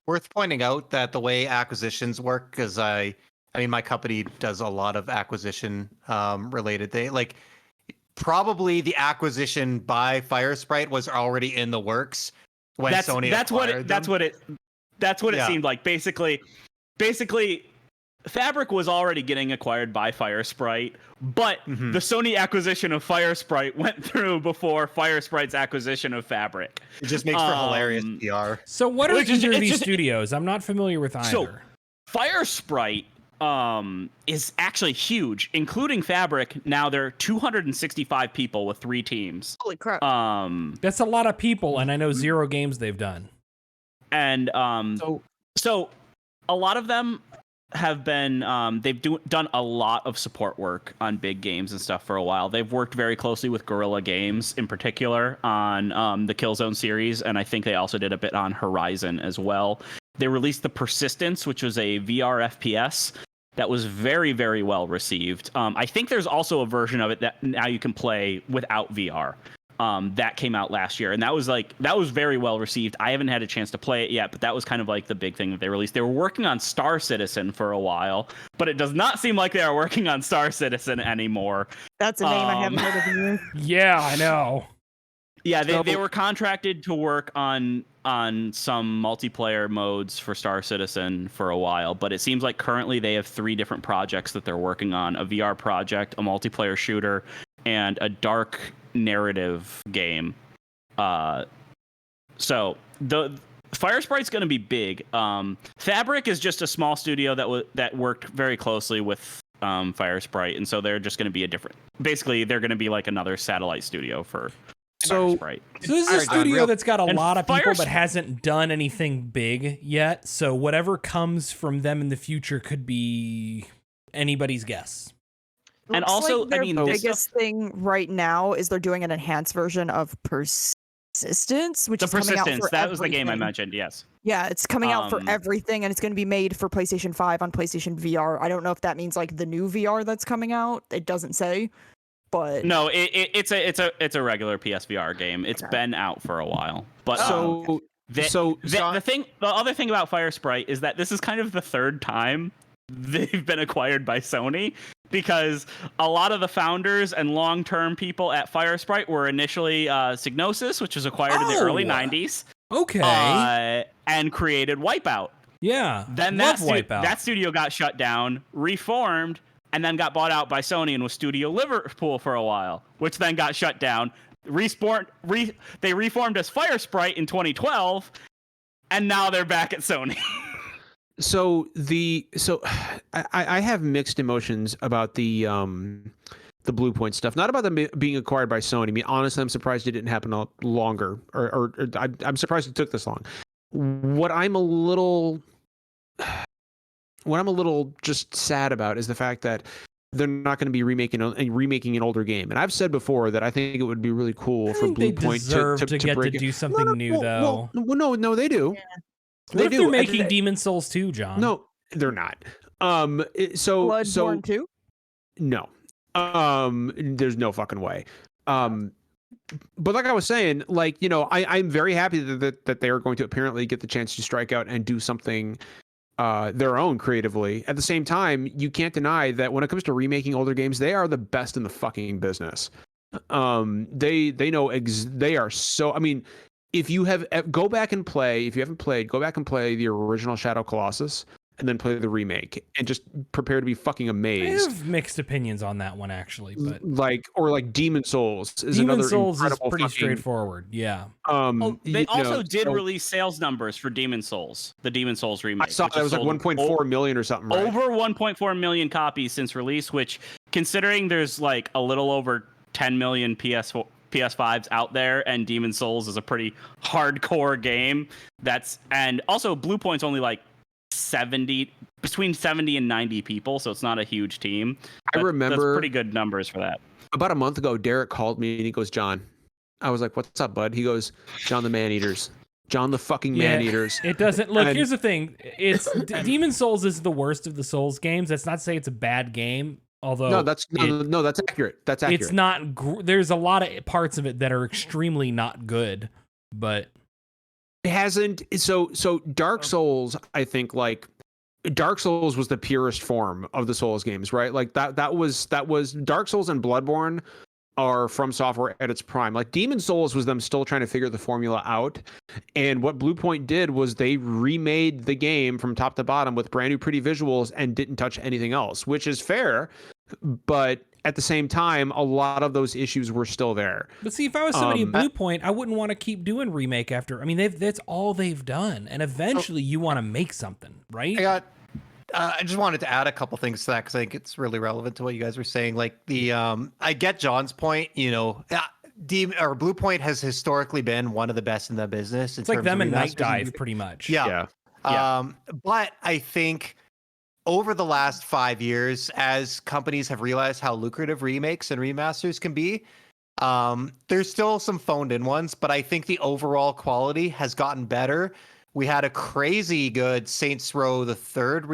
E: Worth pointing out that the way acquisitions work, because I I mean, my company does a lot of acquisition related thing. Like, probably the acquisition by Firesprite was already in the works when Sony acquired them.
D: That's what it
E: Yeah.
D: seemed like. Basically, Fabric was already getting acquired by Firesprite, but the Sony acquisition of Firesprite went through before Firesprite's acquisition of Fabric.
E: It just makes for hilarious PR.
B: So what are
D: Which is-
B: either of
D: it's
B: these
D: just-
B: studios? I'm not familiar with either.
D: So Firesprite is actually huge, including Fabric. Now there are 265 people with 3 teams.
C: Holy crap.
B: That's a lot of people, and I know 0 games they've done.
D: And so a lot of them have been they've done a lot of support work on big games and stuff for a while. They've worked very closely with Guerrilla Games in particular on the Killzone series, and I think they also did a bit on Horizon as well. They released the Persistence, which was a VR FPS that was very, very well received. I think there's also a version of it that now you can play without VR. That came out last year, and that was very well received. I haven't had a chance to play it yet, but that was kind of like the big thing that they released. They were working on Star Citizen for a while, but it does not seem like they are working on Star Citizen anymore.
C: That's a name I haven't heard of in years.
B: Yeah, I know.
D: Yeah, they were contracted to work on some multiplayer modes for Star Citizen for a while, but it seems like currently they have 3 different projects that they're working on: a VR project, a multiplayer shooter, and a dark narrative game. So the Firesprite's going to be big. Fabric is just a small studio that worked very closely with Firesprite, and so they're just going to be they're going to be like another satellite studio for Firesprite.
B: So this is a studio that's got a
D: and
B: lot of people but hasn't done anything big yet. So whatever comes from them in the future could be anybody's guess.
D: And
C: Looks
D: also,
C: like their
D: I mean, this
C: biggest thing right now is they're doing an enhanced version of Persistence, which
D: The
C: is coming out
D: Persistence,
C: for
D: that was the game I
C: everything.
D: mentioned, yes.
C: Yeah, it's coming out for
D: Um,
C: everything, and it's going to be made for PlayStation 5 on PlayStation VR. I don't know if that means like the new VR that's coming out. It doesn't say, but
D: No, it's a regular PSVR game. It's been out for a while. But the other thing about Firesprite is that this is kind of the 3rd time they've been acquired by Sony, because a lot of the founders and long-term people at Firesprite were initially Psygnosis, which was acquired in the early 90s.
B: Okay.
D: And created Wipeout.
B: Yeah.
D: Then that studio got shut down, reformed, and then got bought out by Sony and was Studio Liverpool for a while, which then got shut down. They reformed as Firesprite in 2012, and now they're back at Sony.
A: I have mixed emotions about the Bluepoint stuff. Not about them being acquired by Sony. I mean, honestly, I'm surprised it didn't happen longer, or I'm surprised it took this long. What I'm a little just sad about is the fact that they're not going to be remaking an older game. And I've said before that I think it would be really cool for Bluepoint
B: to get to do something new, though.
A: No, they do.
C: Yeah.
B: What if they're making Demon Souls 2, John?
A: No, they're not.
C: Bloodborne 2?
A: No. There's no fucking way. But like I was saying, like, you know, I'm very happy that they are going to apparently get the chance to strike out and do something their own creatively. At the same time, you can't deny that when it comes to remaking older games, they are the best in the fucking business. They know they are so. I mean, if you go back and play, if you haven't played, go back and play the original Shadow Colossus and then play the remake and just prepare to be fucking
B: I
A: amazed.
B: have mixed opinions on that one, actually, but
A: like Demon Souls is
B: Demon
A: another
B: Souls is
A: incredible
B: pretty
A: fucking,
B: straightforward. Yeah.
D: They also did release sales numbers for Demon Souls, the Demon Souls remake.
A: I saw that was like 1.4 million or something, right?
D: Over 1.4 million copies since release, which, considering there's like a little over 10 million PS5s out there, and Demon Souls is a pretty hardcore game. And also Bluepoint's only like between 70 and 90 people, so it's not a huge team.
A: I remember
D: that's pretty good numbers for that.
A: About a month ago, Derek called me and he goes, "John." I was like, "What's up, bud?" He goes, "John the Man-Eaters. John the fucking Man-Eaters."
B: It doesn't look. Here's the thing: it's Demon Souls is the worst of the Souls games. That's not to say it's a bad game. Although
A: that's accurate. That's accurate.
B: It's not. There's a lot of parts of it that are extremely not good, but
A: it hasn't. So Dark Souls, I think, like Dark Souls was the purest form of the Souls games, right? Like that was Dark Souls and Bloodborne are From Software at its prime. Like Demon Souls was them still trying to figure the formula out. And what Bluepoint did was they remade the game from top to bottom with brand new pretty visuals and didn't touch anything else, which is fair. But at the same time, a lot of those issues were still there.
B: But see, if I was somebody at Bluepoint, I wouldn't want to keep doing remake after. I mean, that's all they've done, and eventually you want to make something, right?
E: I just wanted to add a couple things to that because I think it's really relevant to what you guys were saying. Like I get John's point. You know, Bluepoint has historically been one of the best in the business.
B: It's like them and Night Dive, pretty much.
E: Yeah. But I think over the last 5 years, as companies have realized how lucrative remakes and remasters can be, there's still some phoned-in ones, but I think the overall quality has gotten better. We had a crazy good Saints Row the Third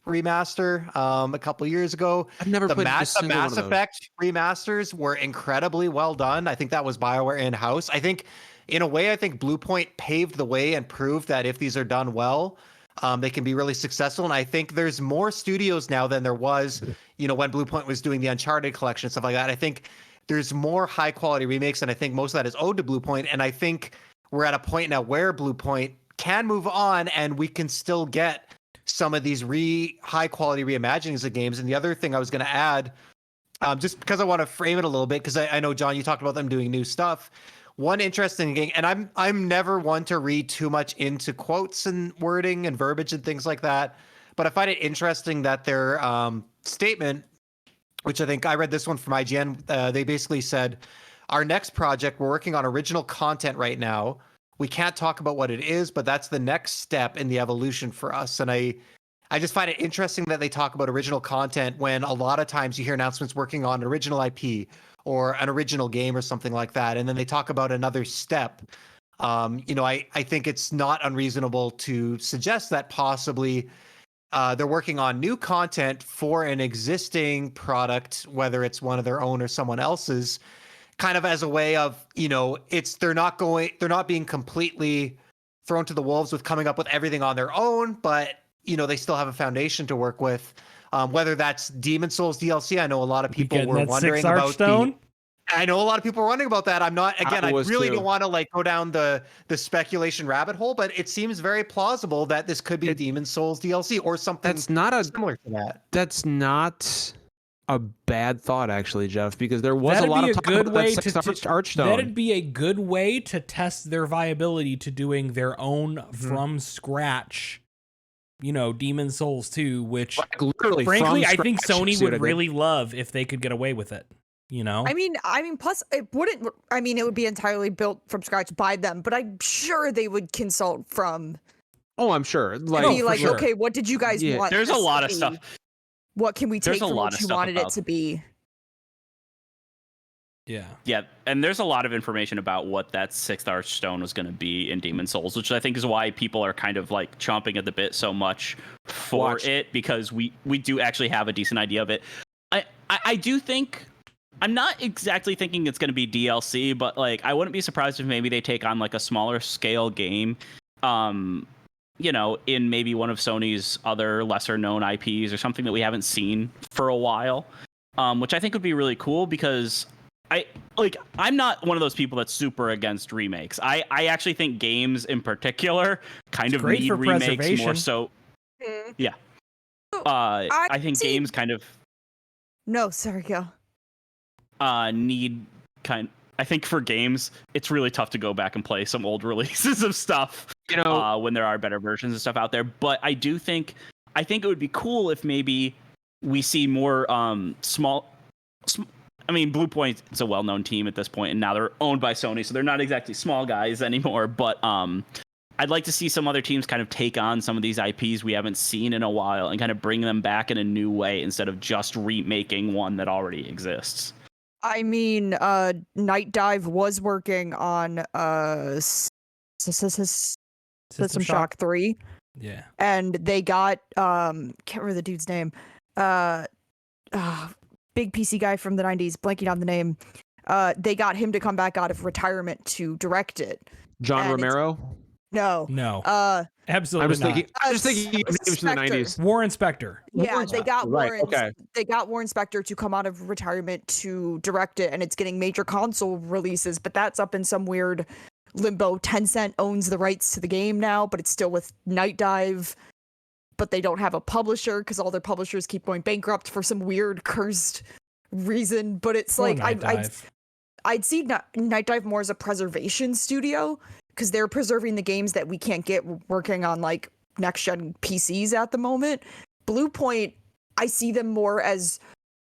E: remaster a couple years ago.
A: I've never played
E: the Mass Effect remasters were incredibly well done. I think that was BioWare in-house. I think, in a way, Bluepoint paved the way and proved that if these are done well, they can be really successful. And I think there's more studios now than there was, when Bluepoint was doing the Uncharted collection and stuff like that. I think there's more high quality remakes, and I think most of that is owed to Bluepoint. And I think we're at a point now where Bluepoint can move on and we can still get some of these high quality reimaginings of games. And the other thing I was going to add, just because I want to frame it a little bit, because I know, John, you talked about them doing new stuff. One interesting game, and I'm never one to read too much into quotes and wording and verbiage and things like that, but I find it interesting that their statement, which I think I read this one from IGN, they basically said, our next project, we're working on original content right now. We can't talk about what it is, but that's the next step in the evolution for us. And I just find it interesting that they talk about original content when a lot of times you hear announcements working on an original IP or an original game or something like that. And then they talk about another step. I think it's not unreasonable to suggest that possibly they're working on new content for an existing product, whether it's one of their own or someone else's, kind of as a way of, they're not being completely thrown to the wolves with coming up with everything on their own, but they still have a foundation to work with. Whether that's Demon Souls DLC, I know a lot of people were wondering about I know a lot of people were wondering about that. I'm not, again, I really don't want to go down the speculation rabbit hole, but it seems very plausible that this could be Demon Souls DLC or something similar to that.
A: That's not a bad thought, actually, Jeff, because there was a lot of talk about that Archstone.
B: That'd be a good way to test their viability to doing their own from scratch, Demon Souls 2, which frankly, I think Sony would really love if they could get away with it.
C: I mean, plus it would be entirely built from scratch by them, but I'm sure they would consult from.
A: Oh, I'm sure.
C: Okay, what did you guys want?
D: There's a lot of stuff.
C: What can we take from what you wanted it to be?
D: Yeah, and there's a lot of information about what that sixth Archstone was going to be in Demon Souls, which I think is why people are kind of chomping at the bit so much for it, because we do actually have a decent idea of it. I do think, I'm not exactly thinking it's going to be DLC, but I wouldn't be surprised if maybe they take on a smaller scale game, in maybe one of Sony's other lesser known IPs or something that we haven't seen for a while, which I think would be really cool, because I'm not one of those people that's super against remakes. I actually think games in particular kind of need remakes more so. Yeah. I think games kind of.
C: No, sorry, go.
D: I think for games, it's really tough to go back and play some old releases of stuff, when there are better versions of stuff out there. But I think it would be cool if maybe we see more Bluepoint is a well-known team at this point, and now they're owned by Sony, so they're not exactly small guys anymore. But I'd like to see some other teams kind of take on some of these IPs we haven't seen in a while and kind of bring them back in a new way instead of just remaking one that already exists.
C: I mean, Night Dive was working on System Shock 3.
B: Yeah.
C: And they got can't remember the dude's name. Big PC guy from the 90s, blanking on the name. They got him to come back out of retirement to direct it.
A: John Romero?
C: No.
B: No,
C: Uh,
B: absolutely
A: I'm just thinking of names from the
C: Spectre.
A: 90s.
B: Warren Spector.
C: Yeah, they got
A: Right,
C: Warren.
A: okay.
C: They got Warren Spector to come out of retirement to direct it, and it's getting major console releases. But that's up in some weird limbo. Tencent owns the rights to the game now, but it's still with Night Dive. But they don't have a publisher because all their publishers keep going bankrupt for some weird cursed reason. But it's
B: Poor
C: like
B: Night Dive.
C: I'd see Night Dive more as a preservation studio because they're preserving the games that we can't get working on like next gen PCs at the moment. Bluepoint, I see them more as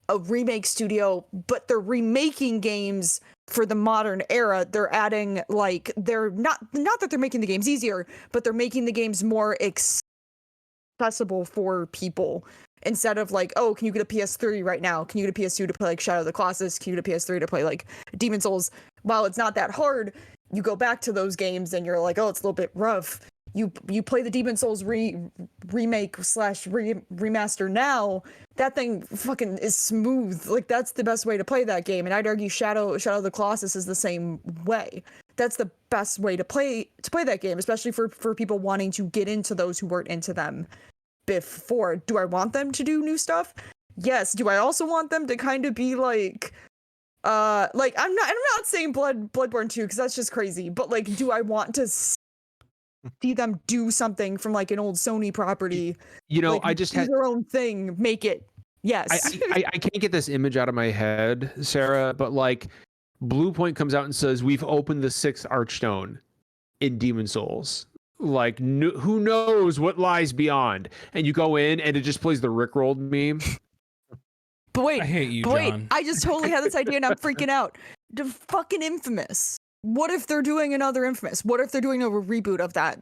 C: a remake studio, but they're remaking games for the modern era. They're adding like they're not that they're making the games easier, but they're making the games more accessible for people. Instead of like, oh, can you get a PS3 right now? Can you get a PS2 to play like Shadow of the Colossus? Can you get a PS3 to play like Demon Souls? While it's not that hard, you go back to those games and you're like, oh, it's a little bit rough. You play the Demon Souls remake / remaster now. That thing fucking is smooth. Like that's the best way to play that game. And I'd argue Shadow of the Colossus is the same way. That's the best way to play that game, especially for people wanting to get into those who weren't into them before. Do I want them to do new stuff? Yes. Do I also want them to kind of be like I'm not saying Bloodborne 2 because that's just crazy, but like do I want to see them do something from like an old Sony property?
A: You know,
C: like,
A: I just
C: do
A: had
C: their own thing, make it. Yes.
A: I can't get this image out of my head, Sarah, but like Bluepoint comes out and says we've opened the 6th Archstone in Demon Souls. Like who knows what lies beyond? And you go in and it just plays the Rickrolled meme.
C: But wait,
B: I hate you,
C: wait,
B: John.
C: I just totally had this idea and I'm freaking out. The fucking Infamous. What if they're doing another Infamous? What if they're doing a reboot of that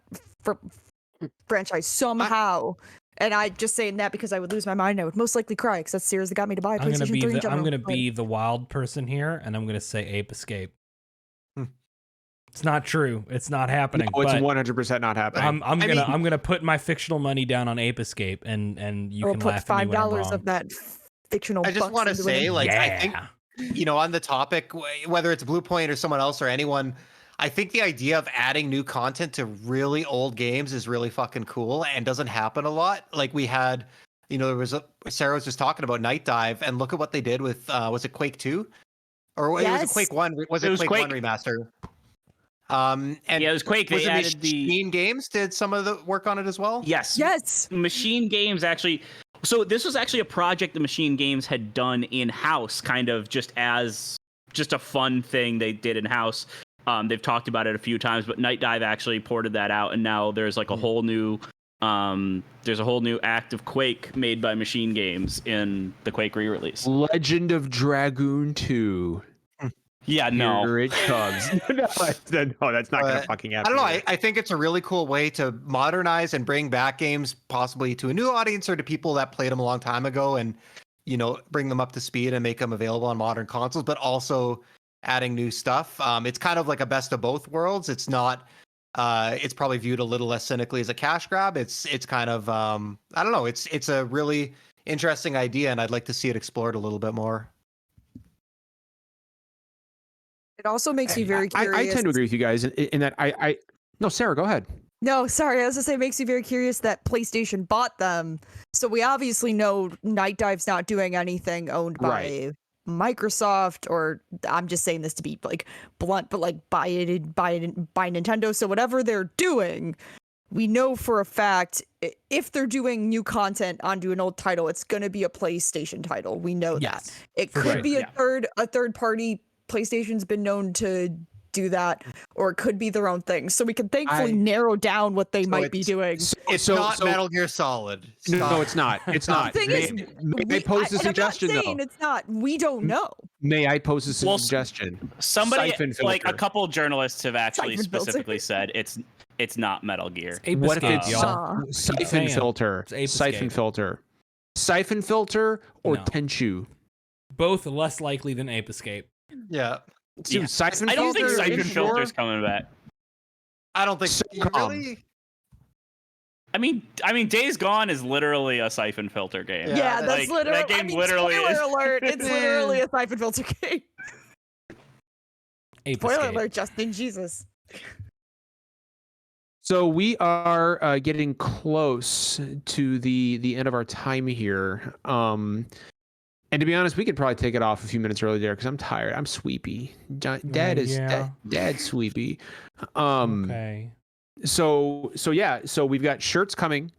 C: franchise somehow? And I just saying that because I would lose my mind. I would most likely cry because that's Sears that got me to buy a PlayStation 3 in general.
B: I'm gonna be the wild person here, and I'm gonna say Ape Escape. It's not true. It's not happening.
A: No, it's
B: but
A: 100% not happening.
B: I'm gonna put my fictional money down on Ape Escape, and you can laugh at me when I'm wrong.
C: $5 of that fictional.
E: I just want to say, like,
B: yeah.
E: I think, you know, on the topic, whether it's Bluepoint or someone else or anyone, I think the idea of adding new content to really old games is really fucking cool and doesn't happen a lot. Like we had, you know, Sarah was just talking about Night Dive, and look at what they did with, was it Quake 2? Or it was a Quake 1? Was it Quake 1 remaster? And
D: yeah, it was Quake. They added
E: Machine Games did some of the work on it as well.
C: Yes.
D: Machine Games actually. So this was actually a project the Machine Games had done in house, kind of just as just a fun thing they did in house. They've talked about it a few times, but Night Dive actually ported that out, and now there's like a whole new act of Quake made by Machine Games in the Quake re-release.
A: Legend of Dragoon 2.
D: Yeah, no.
A: Here it comes. no, that's not going to fucking happen.
E: I don't know. I think it's a really cool way to modernize and bring back games possibly to a new audience or to people that played them a long time ago, and, you know, bring them up to speed and make them available on modern consoles, but also adding new stuff. It's kind of like a best of both worlds. It's not, it's probably viewed a little less cynically as a cash grab. It's kind of, I don't know. It's a really interesting idea, and I'd like to see it explored a little bit more.
C: It also makes me very curious.
A: I tend to agree with you guys in that no, Sarah, go ahead.
C: No, sorry. I was going to say it makes me very curious that PlayStation bought them. So we obviously know Night Dive's not doing anything owned by Microsoft, or I'm just saying this to be like blunt, but like by Nintendo. So whatever they're doing, we know for a fact if they're doing new content onto an old title, it's going to be a PlayStation title. We know that. It could be a third party. PlayStation's been known to do that, or it could be their own thing. So we can thankfully narrow down what they might be doing.
E: It's not Metal Gear Solid.
A: No, it's not. It's not.
C: The thing is,
A: may pose a suggestion,
C: I'm not saying
A: though.
C: it's not. We don't know.
A: May I pose a suggestion?
D: Somebody,
A: Siphon
D: like
A: filter.
D: a couple journalists have actually
C: Siphon filter.
D: specifically said it's not Metal Gear.
B: Ape
A: What if
B: Escape,
A: it's
B: y'all.
A: siphon filter?
B: It's Ape
A: Siphon
B: Escape.
A: filter. Siphon filter or
B: No.
A: Tenchu?
B: Both less likely than Ape Escape.
E: Yeah.
A: Dude,
D: Yeah.
A: siphon
D: I don't think
A: filter
D: Siphon
A: is
D: Filter's
A: more-
D: coming back.
E: I don't think
A: So
E: really.
D: I mean, Days Gone is literally a Siphon Filter game.
C: Yeah, that's
D: like,
C: literally.
D: that game
C: I mean,
D: literally
C: spoiler
D: is.
C: alert! It's literally a Siphon filter game.
B: Ape
C: Spoiler
B: Escape.
C: alert, Justin. Jesus.
A: So we are getting close to the end of our time here. And to be honest, we could probably take it off a few minutes early there because I'm tired. I'm sleepy. Dad's sleepy.
B: Okay.
A: So yeah. So we've got shirts coming.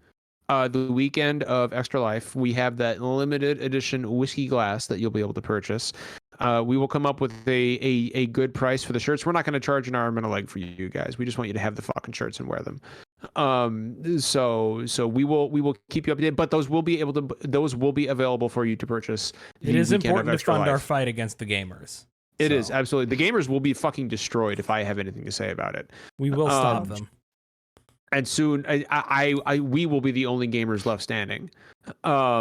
A: The weekend of Extra Life, we have that limited edition whiskey glass that you'll be able to purchase. We will come up with a good price for the shirts. We're not going to charge an arm and a leg for you guys. We just want you to have the fucking shirts and wear them. So we will keep you updated, but those will be available for you to purchase.
B: It is important to fund our fight against the gamers.
A: It is absolutely. The gamers will be fucking destroyed if I have anything to say about it.
B: We will stop them.
A: And soon, we will be the only gamers left standing. I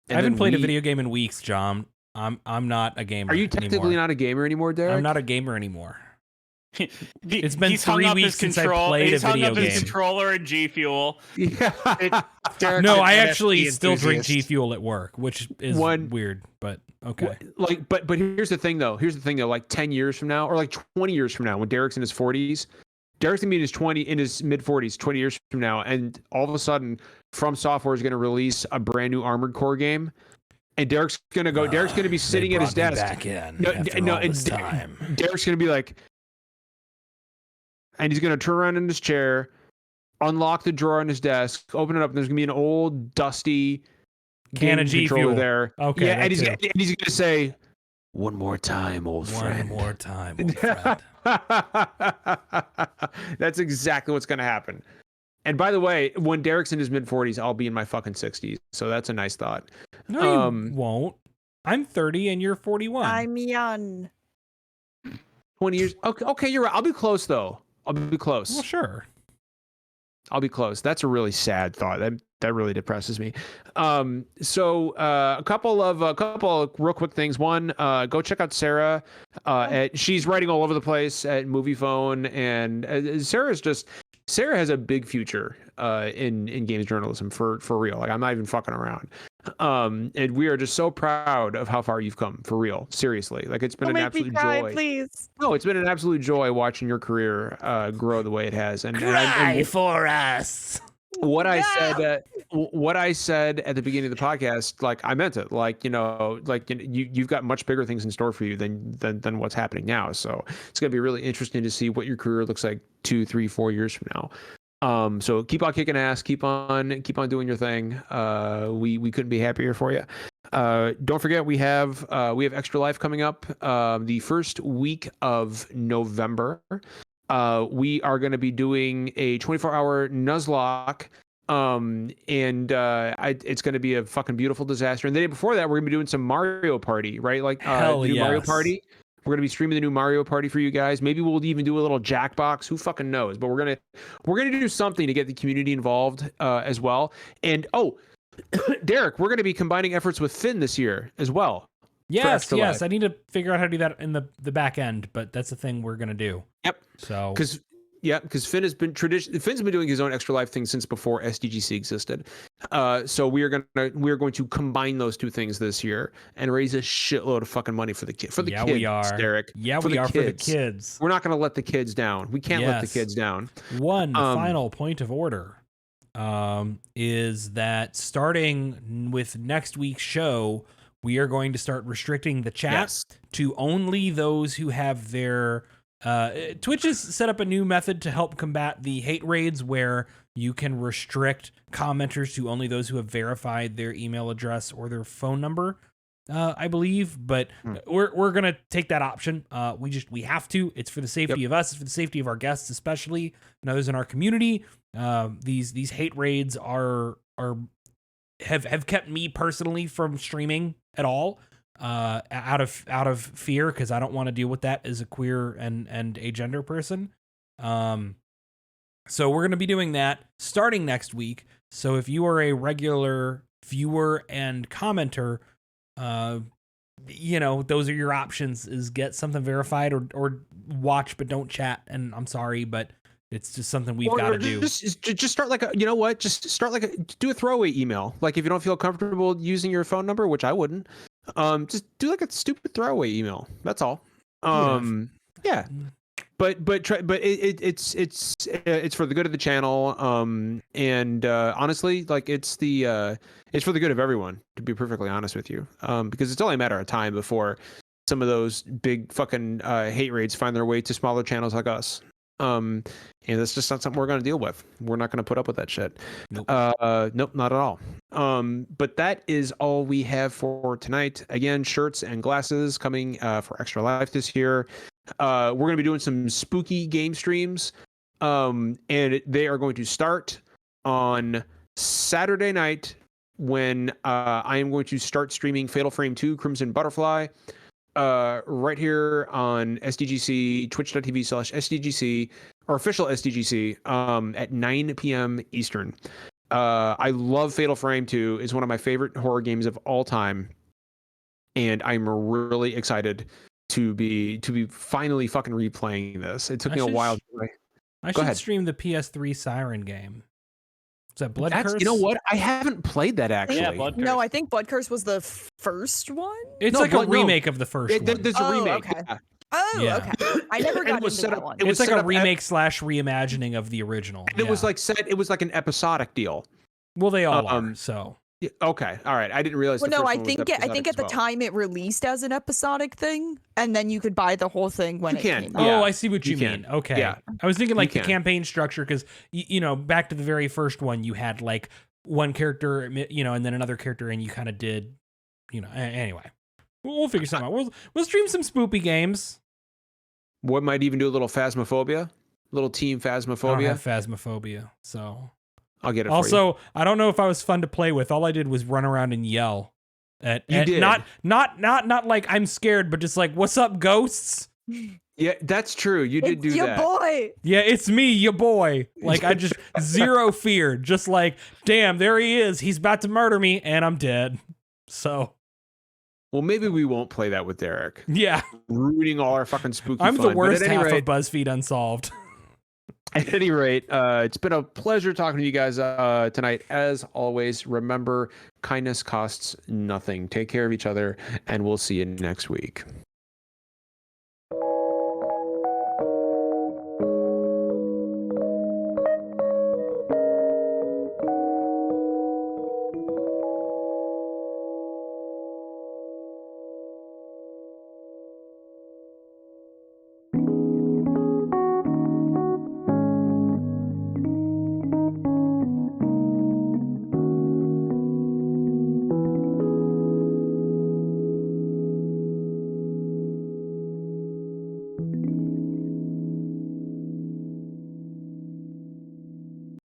B: haven't played a video game in weeks, John. I'm not a gamer.
A: Are you technically not a gamer anymore, Derek?
B: I'm not a gamer anymore. It's been
D: he's
B: 3 weeks since I played a video game.
D: His controller and G Fuel.
A: Yeah.
B: No, I actually still drink G Fuel at work, which is weird, but okay.
A: But here's the thing though. Like 10 years from now, or like 20 years from now, when Derek's in his 40s. Derek's gonna be in his mid 40s, 20 years from now, and all of a sudden, From Software is gonna release a brand new Armored Core game, and Derek's gonna be sitting at his desk.
B: Back in time.
A: Derek's gonna be like, and he's gonna turn around in his chair, unlock the drawer on his desk, open it up, and there's gonna be an old dusty
B: can of G Fuel
A: there.
B: Okay,
A: yeah, and he's gonna say, "One more time, old friend."
B: One more time, old friend.
A: That's exactly what's going to happen. And by the way, when Derek's in his mid 40s, I'll be in my fucking 60s. So that's a nice thought.
B: No, you won't. I'm 30 and you're 41.
C: I'm young.
A: 20 years. Okay, you're right. I'll be close though. I'll be close.
B: Well, sure.
A: I'll be close. That's a really sad thought. That really depresses me. So a couple of real quick things. One, go check out Sarah. She's writing all over the place at Movie Phone, and Sarah has a big future in games journalism for real. Like, I'm not even fucking around. And we are just so proud of how far you've come, for real. Seriously, like, it's been an absolute joy.
C: Please.
A: No, it's been an absolute joy watching your career grow the way it has. And
B: Cry for us.
A: What I said at the beginning of the podcast, like, I meant it. Like, you've got much bigger things in store for you than what's happening now. So it's gonna be really interesting to see what your career looks like 2, 3, 4 years from now. So keep on kicking ass, keep on doing your thing. We couldn't be happier for you. Don't forget, we have Extra Life coming up the first week of November. We are going to be doing a 24-hour Nuzlocke, and it's going to be a fucking beautiful disaster. And the day before that, we're going to be doing some Mario Party, right? Like,
B: Hell yes.
A: Mario Party. We're going to be streaming the new Mario Party for you guys. Maybe we'll even do a little Jackbox. Who fucking knows? But we're gonna do something to get the community involved as well. And Derek, we're going to be combining efforts with Finn this year as well.
B: Yes. I need to figure out how to do that in the back end, but that's the thing we're gonna do.
A: Yep.
B: So
A: because Finn has been Finn's been doing his own Extra Life thing since before SDGC existed. So we are going to combine those two things this year and raise a shitload of fucking money for the kids.
B: We are,
A: Derek.
B: Yeah, we are for the kids.
A: We're not going to let the kids down. We can't let the kids down.
B: One final point of order is that starting with next week's show, we are going to start restricting the chat to only those who have their Twitch has set up a new method to help combat the hate raids where you can restrict commenters to only those who have verified their email address or their phone number, I believe. But we're going to take that option. We have to. It's for the safety of us. It's for the safety of our guests, especially, and others in our community. These hate raids have kept me personally from streaming at all. Out of fear, because I don't want to deal with that as a queer and a gender person. So we're going to be doing that starting next week. So if you are a regular viewer and commenter, those are your options: is get something verified or watch but don't chat. And I'm sorry, but it's just something we've got to do.
A: Just start do a throwaway email. Like, if you don't feel comfortable using your phone number, which I wouldn't, just do like a stupid throwaway email. That's all. Yeah. it's for the good of the channel. And honestly, like it's for the good of everyone, to be perfectly honest with you. Because it's only a matter of time before some of those big fucking hate raids find their way to smaller channels like us. And that's just not something we're going to deal with. We're not going to put up with that shit.
B: Nope.
A: Nope, not at all. But that is all we have for tonight. Again, shirts and glasses coming for Extra Life this year. We're going to be doing some spooky game streams. And they are going to start on Saturday night when I am going to start streaming Fatal Frame 2 Crimson Butterfly. Right here on SDGC, twitch.tv/SDGC, or official SDGC, at 9 p.m. Eastern. I love Fatal Frame 2. It's one of my favorite horror games of all time. And I'm really excited to be finally fucking replaying this. It took me a while.
B: I should stream the PS3 Siren game. Is that Blood Curse?
A: You know what? I haven't played that actually.
D: Yeah, Blood Curse.
C: No, I think Blood Curse was the first one.
B: It's like a remake of the first one.
A: There's a remake.
C: Okay.
A: Yeah.
C: Oh,
B: Yeah.
C: okay. I never got into that one.
B: It's like a remake / reimagining of the original.
A: And it was like it was like an episodic deal.
B: Well, they all are. So
A: Yeah, okay, all right. I didn't realize.
C: Well,
A: the
C: no,
A: first
C: I
A: one was
C: think
A: episodic
C: at the
A: as well.
C: time it released as an episodic thing, and then you could buy the whole thing when
A: You
C: it
A: can,
C: came
A: yeah.
C: out.
B: Oh, I see what you
A: can.
B: mean. Okay.
A: Yeah.
B: I was thinking like
A: You
B: the
A: can.
B: campaign structure because, you know, back to the very first one, you had like one character, you know, and then another character, and you kind of did, you know, anyway. We'll figure something out. We'll stream some spoopy games.
A: We might even do a little Phasmophobia, little team
B: I don't
A: Phasmophobia.
B: have Phasmophobia, so.
A: I'll get it for you.
B: Also, I don't know if I was fun to play with. All I did was run around and yell.
A: You did.
B: Not like I'm scared, but just like, what's up, ghosts?
A: Yeah, that's true. You did
C: It's
A: do
C: your
A: that.
C: boy.
B: Yeah, it's me, your boy. Like, I just zero fear. Just like, damn, there he is. He's about to murder me, and I'm dead. So,
A: Well, maybe we won't play that with Derek.
B: yeah,
A: Ruining all our fucking spooky
B: I'm
A: fun.
B: the worst
A: But at
B: half
A: any rate,
B: of BuzzFeed Unsolved.
A: At any rate, it's been a pleasure talking to you guys tonight. As always, remember, kindness costs nothing. Take care of each other, and we'll see you next week.